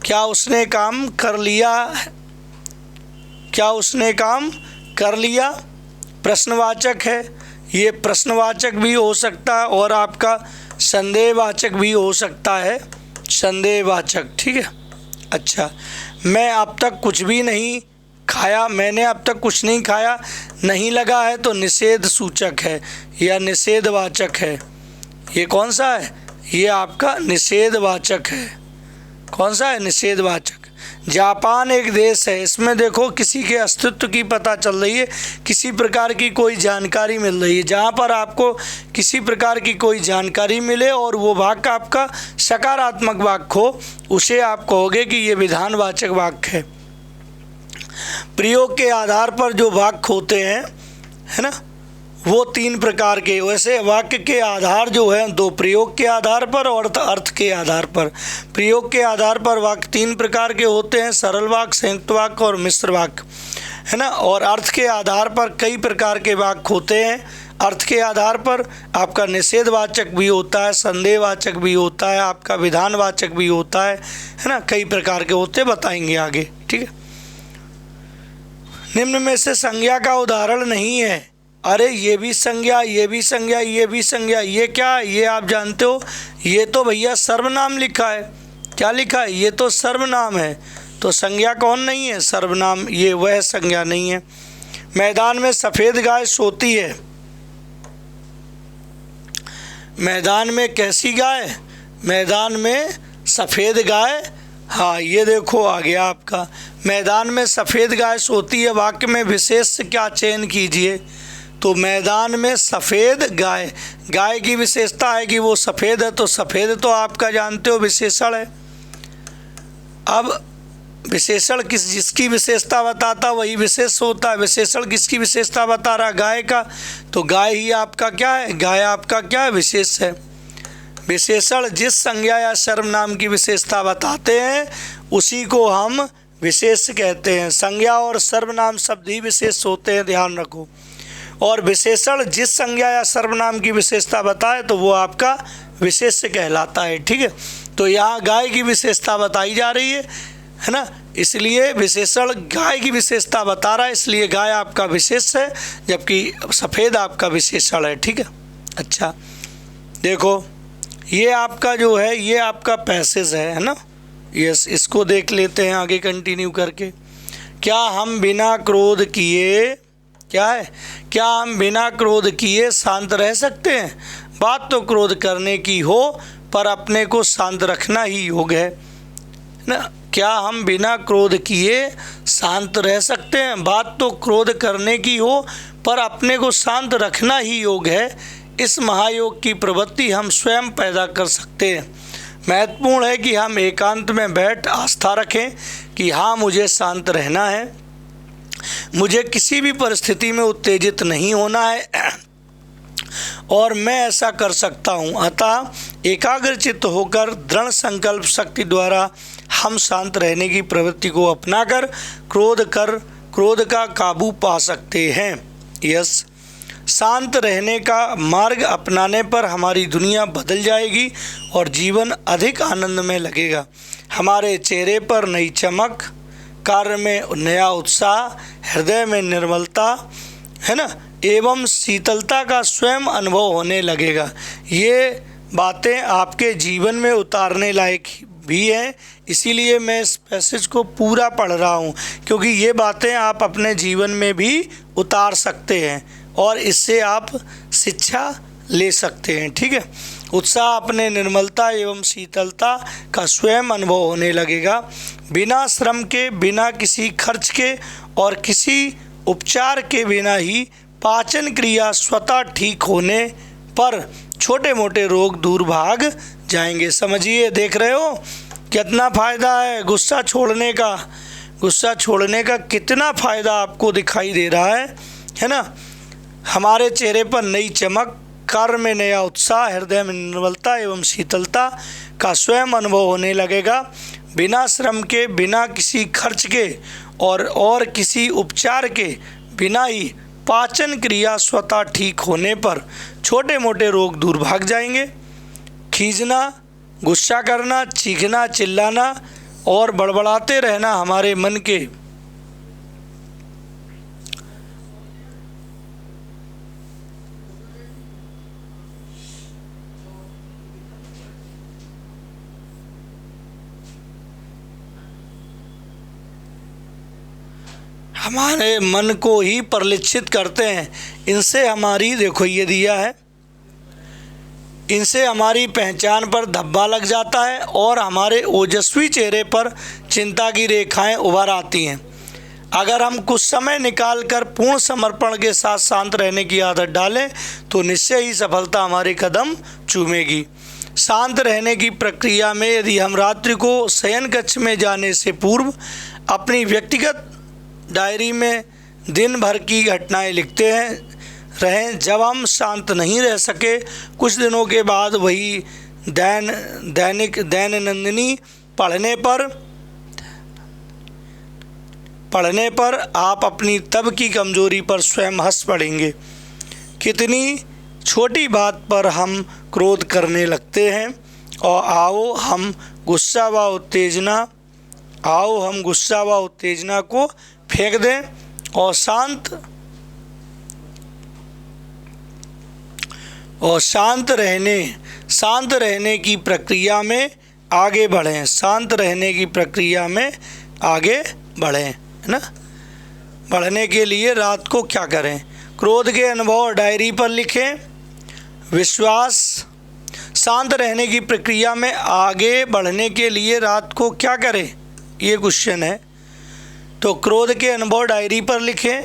क्या उसने काम कर लिया है? क्या उसने काम कर लिया? प्रश्नवाचक है, ये प्रश्नवाचक भी हो सकता है और आपका संदेहवाचक भी हो सकता है, संदेहवाचक। ठीक है। अच्छा, मैं अब तक कुछ भी नहीं खाया। मैंने अब तक कुछ नहीं खाया नहीं लगा है तो निषेध सूचक है या निषेधवाचक है। ये कौन सा है? ये आपका निषेधवाचक है। कौन सा है? निषेधवाचक। जापान एक देश है, इसमें देखो किसी के अस्तित्व की पता चल रही है, किसी प्रकार की कोई जानकारी मिल रही है। जहाँ पर आपको किसी प्रकार की कोई जानकारी मिले और वो वाक्य आपका सकारात्मक वाक्य हो, उसे आप कहोगे कि ये विधानवाचक वाक्य है। प्रयोग के आधार पर जो वाक्य होते हैं, है ना, वो 3 प्रकार के। वैसे वाक्य के आधार जो है 2, प्रयोग के आधार पर और अर्थ के आधार पर। प्रयोग के आधार पर वाक्य 3 प्रकार के होते हैं, सरल वाक्य, संयुक्त वाक्य और मिश्र वाक्य, है ना। और अर्थ के आधार पर कई प्रकार के वाक्य होते हैं। अर्थ के आधार पर आपका निषेधवाचक भी होता है, संदेहवाचक भी होता है, आपका विधानवाचक भी होता है ना। कई प्रकार के होते बताएंगे आगे। ठीक है। निम्न में से संज्ञा का उदाहरण नहीं है। अरे ये भी संज्ञा, ये भी संज्ञा, ये भी संज्ञा, ये क्या है? ये आप जानते हो, ये तो भैया सर्वनाम लिखा है। क्या लिखा है? ये तो सर्वनाम है। तो संज्ञा कौन नहीं है? सर्वनाम। ये वह संज्ञा नहीं है। मैदान में सफ़ेद गाय सोती है। मैदान में कैसी गाय? मैदान में सफ़ेद गाय। हाँ, ये देखो आ गया आपका। मैदान में सफ़ेद गाय सोती है। वाक्य में विशेष से क्या चयन कीजिए? तो मैदान में सफ़ेद गाय, गाय की विशेषता है कि वो सफ़ेद है, तो सफ़ेद तो आपका जानते हो विशेषण है। अब विशेषण जिसकी विशेषता बताता वही विशेष होता है। विशेषण किसकी विशेषता बता रहा? गाय का। तो गाय ही आपका क्या है? गाय आपका क्या है? विशेष है। विशेषण जिस संज्ञा या सर्वनाम की विशेषता बताते हैं उसी को हम विशेष कहते हैं। संज्ञा और सर्वनाम शब्द ही विशेष होते हैं, ध्यान रखो। और विशेषण जिस संज्ञा या सर्वनाम की विशेषता बताए तो वो आपका विशेष्य कहलाता है। ठीक है, तो यहाँ गाय की विशेषता बताई जा रही है ना, इसलिए विशेषण गाय की विशेषता बता रहा है, इसलिए गाय आपका विशेष्य है, जबकि सफ़ेद आपका विशेषण है। ठीक है, अच्छा देखो ये आपका जो है ये आपका पैसेज है ना। यस, इसको देख लेते हैं आगे कंटिन्यू करके। क्या हम बिना क्रोध किए, क्या है, क्या हम बिना क्रोध किए शांत रह सकते हैं? बात तो क्रोध करने की हो पर अपने को शांत रखना ही योग है ना। क्या हम बिना क्रोध किए शांत रह सकते हैं? बात तो क्रोध करने की हो पर अपने को शांत रखना ही योग है। इस महायोग की प्रवृत्ति हम स्वयं पैदा कर सकते हैं। महत्वपूर्ण है कि हम एकांत में बैठ आस्था रखें कि हाँ मुझे शांत रहना है, मुझे किसी भी परिस्थिति में उत्तेजित नहीं होना है और मैं ऐसा कर सकता हूँ। अतः एकाग्रचित्त होकर दृढ़ संकल्प शक्ति द्वारा हम शांत रहने की प्रवृत्ति को अपनाकर क्रोध का काबू पा सकते हैं। यस, शांत रहने का मार्ग अपनाने पर हमारी दुनिया बदल जाएगी और जीवन अधिक आनंदमय लगेगा। हमारे चेहरे पर नई चमक, कार्य में नया उत्साह, हृदय में निर्मलता है ना एवं शीतलता का स्वयं अनुभव होने लगेगा। ये बातें आपके जीवन में उतारने लायक भी हैं, इसीलिए मैं इस पैसेज को पूरा पढ़ रहा हूँ, क्योंकि ये बातें आप अपने जीवन में भी उतार सकते हैं और इससे आप शिक्षा ले सकते हैं। ठीक है, उत्साह अपने निर्मलता एवं शीतलता का स्वयं अनुभव होने लगेगा। बिना श्रम के, बिना किसी खर्च के और किसी उपचार के बिना ही पाचन क्रिया स्वतः ठीक होने पर छोटे मोटे रोग दूर भाग जाएंगे। समझिए, देख रहे हो कितना फ़ायदा है गुस्सा छोड़ने का। गुस्सा छोड़ने का कितना फ़ायदा आपको दिखाई दे रहा है ना। हमारे चेहरे पर नई चमक, कार्य में नया उत्साह, हृदय में निर्मलता एवं शीतलता का स्वयं अनुभव होने लगेगा। बिना श्रम के, बिना किसी खर्च के और किसी उपचार के बिना ही पाचन क्रिया स्वतः ठीक होने पर छोटे मोटे रोग दूर भाग जाएंगे। खींचना, गुस्सा करना, चीखना, चिल्लाना और बड़बड़ाते रहना हमारे मन के हमारे मन को ही परिलक्षित करते हैं। इनसे हमारी, देखो ये दिया है, इनसे हमारी पहचान पर धब्बा लग जाता है और हमारे ओजस्वी चेहरे पर चिंता की रेखाएं उभर आती हैं। अगर हम कुछ समय निकालकर पूर्ण समर्पण के साथ शांत रहने की आदत डालें तो निश्चय ही सफलता हमारे कदम चूमेगी। शांत रहने की प्रक्रिया में यदि हम रात्रि को शयन कक्ष में जाने से पूर्व अपनी व्यक्तिगत डायरी में दिन भर की घटनाएं लिखते रहें, जब हम शांत नहीं रह सके कुछ दिनों के बाद वही दैनंदिनी पढ़ने पर आप अपनी तब की कमजोरी पर स्वयं हंस पड़ेंगे। कितनी छोटी बात पर हम क्रोध करने लगते हैं और आओ हम गुस्सा व उत्तेजना को फेंक दें और शांत रहने की प्रक्रिया में आगे बढ़ें। शांत रहने की प्रक्रिया में आगे बढ़ें, है ना। बढ़ने के लिए रात को क्या करें? क्रोध के अनुभव डायरी पर लिखें। विश्वास, शांत रहने की प्रक्रिया में आगे बढ़ने के लिए रात को क्या करें, ये क्वेश्चन है। तो क्रोध के अनुभव डायरी पर लिखें,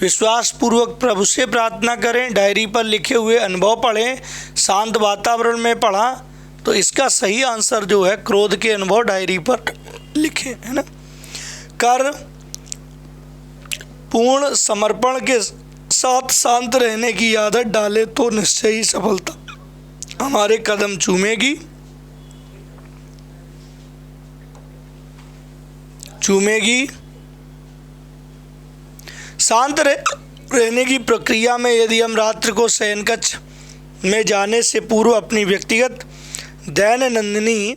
विश्वास पूर्वक प्रभु से प्रार्थना करें, डायरी पर लिखे हुए अनुभव पढ़ें, शांत वातावरण में पढ़ा। तो इसका सही आंसर जो है क्रोध के अनुभव डायरी पर लिखें, है ना। कर पूर्ण समर्पण के साथ शांत रहने की आदत डालें तो निश्चय ही सफलता हमारे कदम चूमेगी। शांत रहने की प्रक्रिया में यदि हम रात्रि को शयन कक्ष में जाने से पूर्व अपनी व्यक्तिगत दैनंदिनी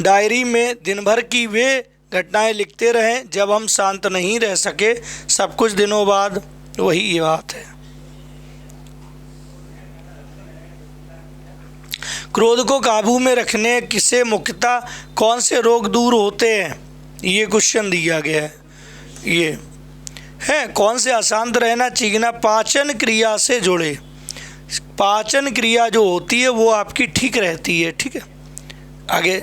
डायरी में दिन भर की वे घटनाएं लिखते रहें जब हम शांत नहीं रह सके, सब कुछ दिनों बाद वही ये बात है। क्रोध को काबू में रखने से मुख्यतः कौन से रोग दूर होते हैं, ये क्वेश्चन दिया गया है। ये है कौन से अशांत रहना, चीखना पाचन क्रिया से जुड़े। पाचन क्रिया जो होती है वो आपकी ठीक रहती है। ठीक है, आगे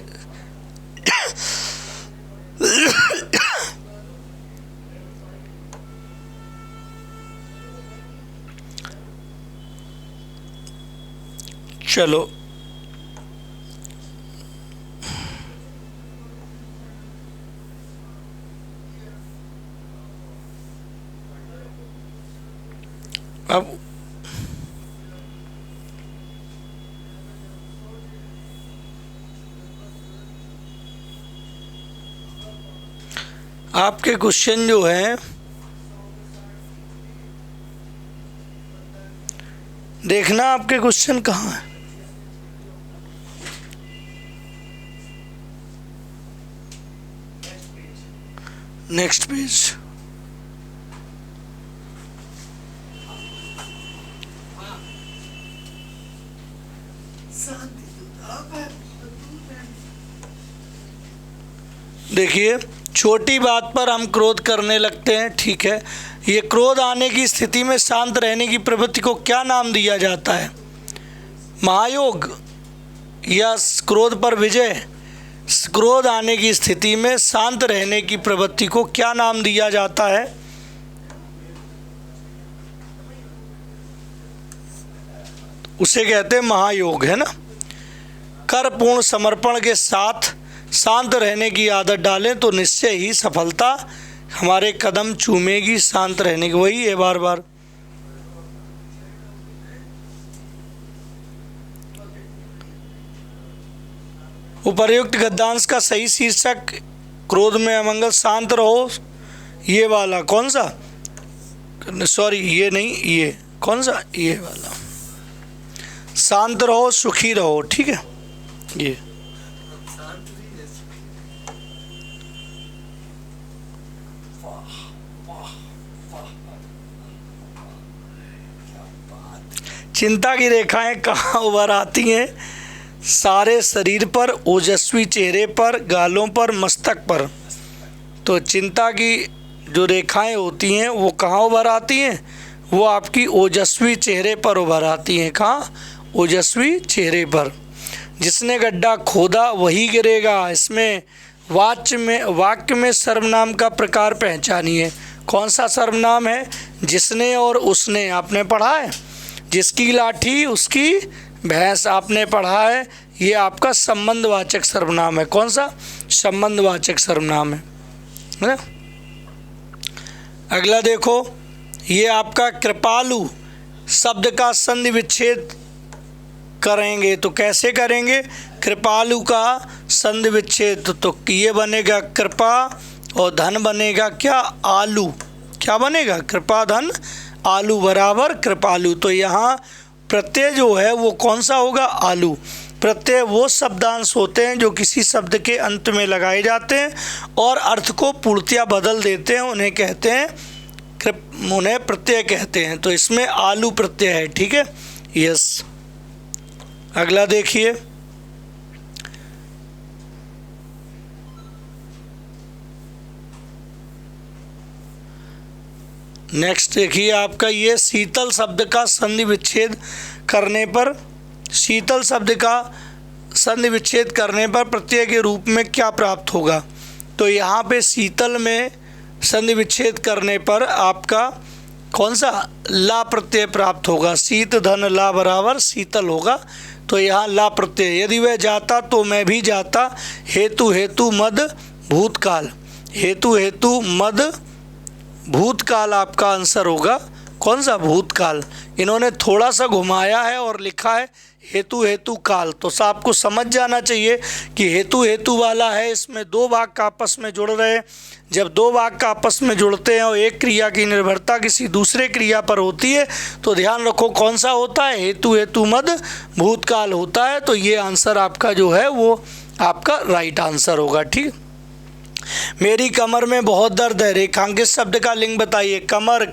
चलो अब आपके क्वेश्चन जो है देखना, आपके क्वेश्चन कहाँ है। Next page. देखिए, छोटी बात पर हम क्रोध करने लगते हैं। ठीक है, ये क्रोध आने की स्थिति में शांत रहने की प्रवृत्ति को क्या नाम दिया जाता है? महायोग या क्रोध पर विजय? क्रोध आने की स्थिति में शांत रहने की प्रवृत्ति को क्या नाम दिया जाता है? उसे कहते हैं महायोग, है ना। कर पूर्ण समर्पण के साथ शांत रहने की आदत डालें तो निश्चय ही सफलता हमारे कदम चूमेगी। शांत रहने की वही है बार बार। उपर्युक्त गद्यांश का सही शीर्षक क्रोध में अमंगल, शांत रहो, ये वाला कौन सा, सॉरी ये नहीं, ये कौन सा, ये वाला, शांत रहो सुखी रहो। ठीक है, ये चिंता की रेखाएं कहाँ उभर आती हैं? सारे शरीर पर, ओजस्वी चेहरे पर, गालों पर, मस्तक पर। तो चिंता की जो रेखाएं होती हैं वो कहाँ उभर आती हैं? वो आपकी ओजस्वी चेहरे पर उभर आती हैं। कहाँ? ओजस्वी चेहरे पर। जिसने गड्ढा खोदा वही गिरेगा। इसमें वाक्य में सर्वनाम का प्रकार पहचानिए। कौन सा सर्वनाम है? जिसने और उसने, आपने पढ़ा है। जिसकी लाठी उसकी भैंस, आपने पढ़ा है। ये आपका संबंधवाचक सर्वनाम है। कौन सा? संबंधवाचक सर्वनाम है ना। अगला देखो, ये आपका कृपालु शब्द का संधि विच्छेद करेंगे तो कैसे करेंगे? कृपालु का संधि विच्छेद तो ये बनेगा कृपा और धन बनेगा क्या? आलू। क्या बनेगा? कृपा धन आलू बराबर कृपालु। तो यहाँ प्रत्यय जो है वो कौन सा होगा? आलू। प्रत्यय वो शब्दांश होते हैं जो किसी शब्द के अंत में लगाए जाते हैं और अर्थ को पूर्णतया बदल देते हैं, उन्हें कहते हैं उन्हें प्रत्यय कहते हैं। तो इसमें आलू प्रत्यय है। ठीक है, यस। अगला देखिए, नेक्स्ट देखिए आपका ये शीतल शब्द का संधि विच्छेद करने पर, शीतल शब्द का संधि विच्छेद करने पर प्रत्यय के रूप में क्या प्राप्त होगा? तो यहाँ पे शीतल में संधि विच्छेद करने पर आपका कौन सा? ला प्रत्यय प्राप्त होगा। शीत धन ला बराबर शीतल होगा। तो यहाँ ला प्रत्यय। यदि वह जाता तो मैं भी जाता। हेतु हेतु मद भूतकाल। हेतु हेतु मद भूतकाल आपका आंसर होगा। कौन सा? भूतकाल। इन्होंने थोड़ा सा घुमाया है और लिखा है हेतु हेतु काल। तो आपको समझ जाना चाहिए कि हेतु हेतु वाला है, इसमें दो वाक्य आपस में जुड़ रहे हैं। जब दो वाक्य आपस में जुड़ते हैं और एक क्रिया की निर्भरता किसी दूसरे क्रिया पर होती है तो ध्यान रखो कौन सा होता है, हेतु हेतु मद भूतकाल होता है। तो ये आंसर आपका जो है वो आपका राइट आंसर होगा। ठीक, मेरी कमर में बहुत दर्द है, रेखांकित शब्द का लिंग बताइए। कमर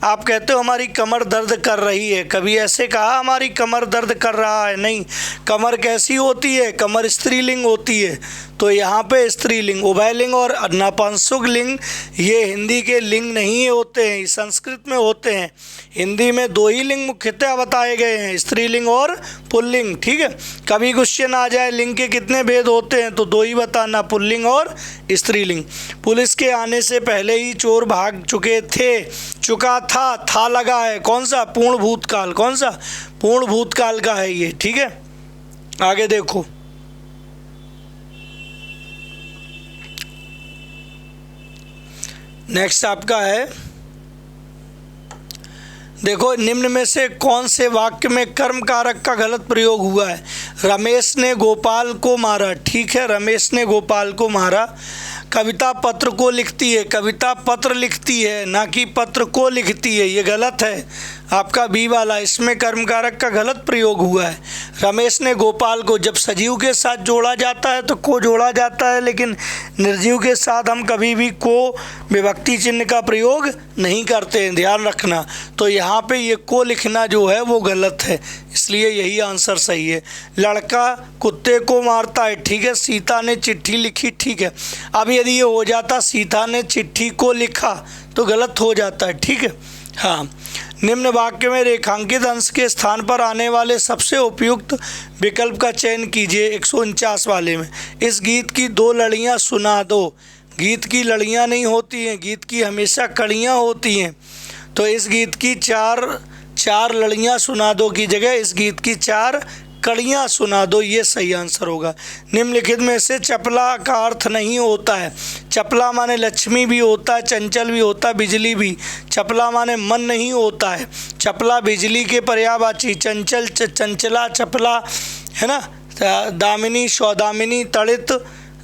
आप कहते हो हमारी कमर दर्द कर रही है, कभी ऐसे कहा हमारी कमर दर्द कर रहा है? नहीं। कमर कैसी होती है? कमर स्त्रीलिंग होती है। तो यहाँ पे स्त्रीलिंग, उभयलिंग और नपुंसक लिंग ये हिंदी के लिंग नहीं होते हैं, संस्कृत में होते हैं। हिंदी में दो ही लिंग मुख्यतः बताए गए हैं, स्त्रीलिंग और पुल्लिंग। ठीक है, कभी क्वेश्चन आ जाए लिंग के कितने भेद होते हैं तो दो ही बताना, पुल्लिंग और स्त्रीलिंग। पुलिस के आने से पहले ही चोर भाग चुके थे, चुका था लगा है, कौन सा? पूर्ण भूतकाल। कौन सा? पूर्ण भूतकाल का है ये। ठीक है, आगे देखो, नेक्स्ट आपका है, देखो निम्न में से कौन से वाक्य में कर्म कारक का गलत प्रयोग हुआ है? रमेश ने गोपाल को मारा। ठीक है, रमेश ने गोपाल को मारा। कविता पत्र को लिखती है, कविता पत्र लिखती है ना कि पत्र को लिखती है, ये गलत है आपका बी वाला, इसमें कर्म कारक का गलत प्रयोग हुआ है। रमेश ने गोपाल को, जब सजीव के साथ जोड़ा जाता है तो को जोड़ा जाता है, लेकिन निर्जीव के साथ हम कभी भी को विभक्ति चिन्ह का प्रयोग नहीं करते हैं, ध्यान रखना। तो यहाँ पे ये को लिखना जो है वो गलत है, इसलिए यही आंसर सही है। लड़का कुत्ते को मारता है। ठीक है, सीता ने चिट्ठी लिखी। ठीक है, अब यदि ये हो जाता सीता ने चिट्ठी को लिखा तो गलत हो जाता है। ठीक है, हाँ। निम्न वाक्य में रेखांकित अंश के स्थान पर आने वाले सबसे उपयुक्त विकल्प का चयन कीजिए 149 वाले में। इस गीत की दो लड़ियाँ सुना दो। गीत की लड़ियाँ नहीं होती हैं, गीत की हमेशा कड़ियाँ होती हैं। तो इस गीत की चार लड़ियाँ सुना दो की जगह इस गीत की 4 कड़ियाँ सुना दो, ये सही आंसर होगा। निम्नलिखित में से चपला का अर्थ नहीं होता है। चपला माने लक्ष्मी भी होता है, चंचल भी होता है, बिजली भी। चपला माने मन नहीं होता है। चपला बिजली के पर्यायवाची, चंचल चंचला चपला है ना, दामिनी सौदामिनी तड़ित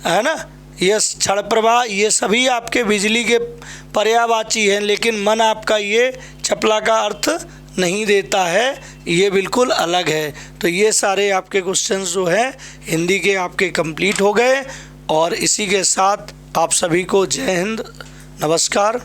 है ना, ये क्षण प्रभा, ये सभी आपके बिजली के पर्यायवाची हैं, लेकिन मन आपका ये चपला का अर्थ नहीं देता है, ये बिल्कुल अलग है। तो ये सारे आपके क्वेश्चंस जो हैं हिंदी के आपके कंप्लीट हो गए। और इसी के साथ आप सभी को जय हिंद, नमस्कार।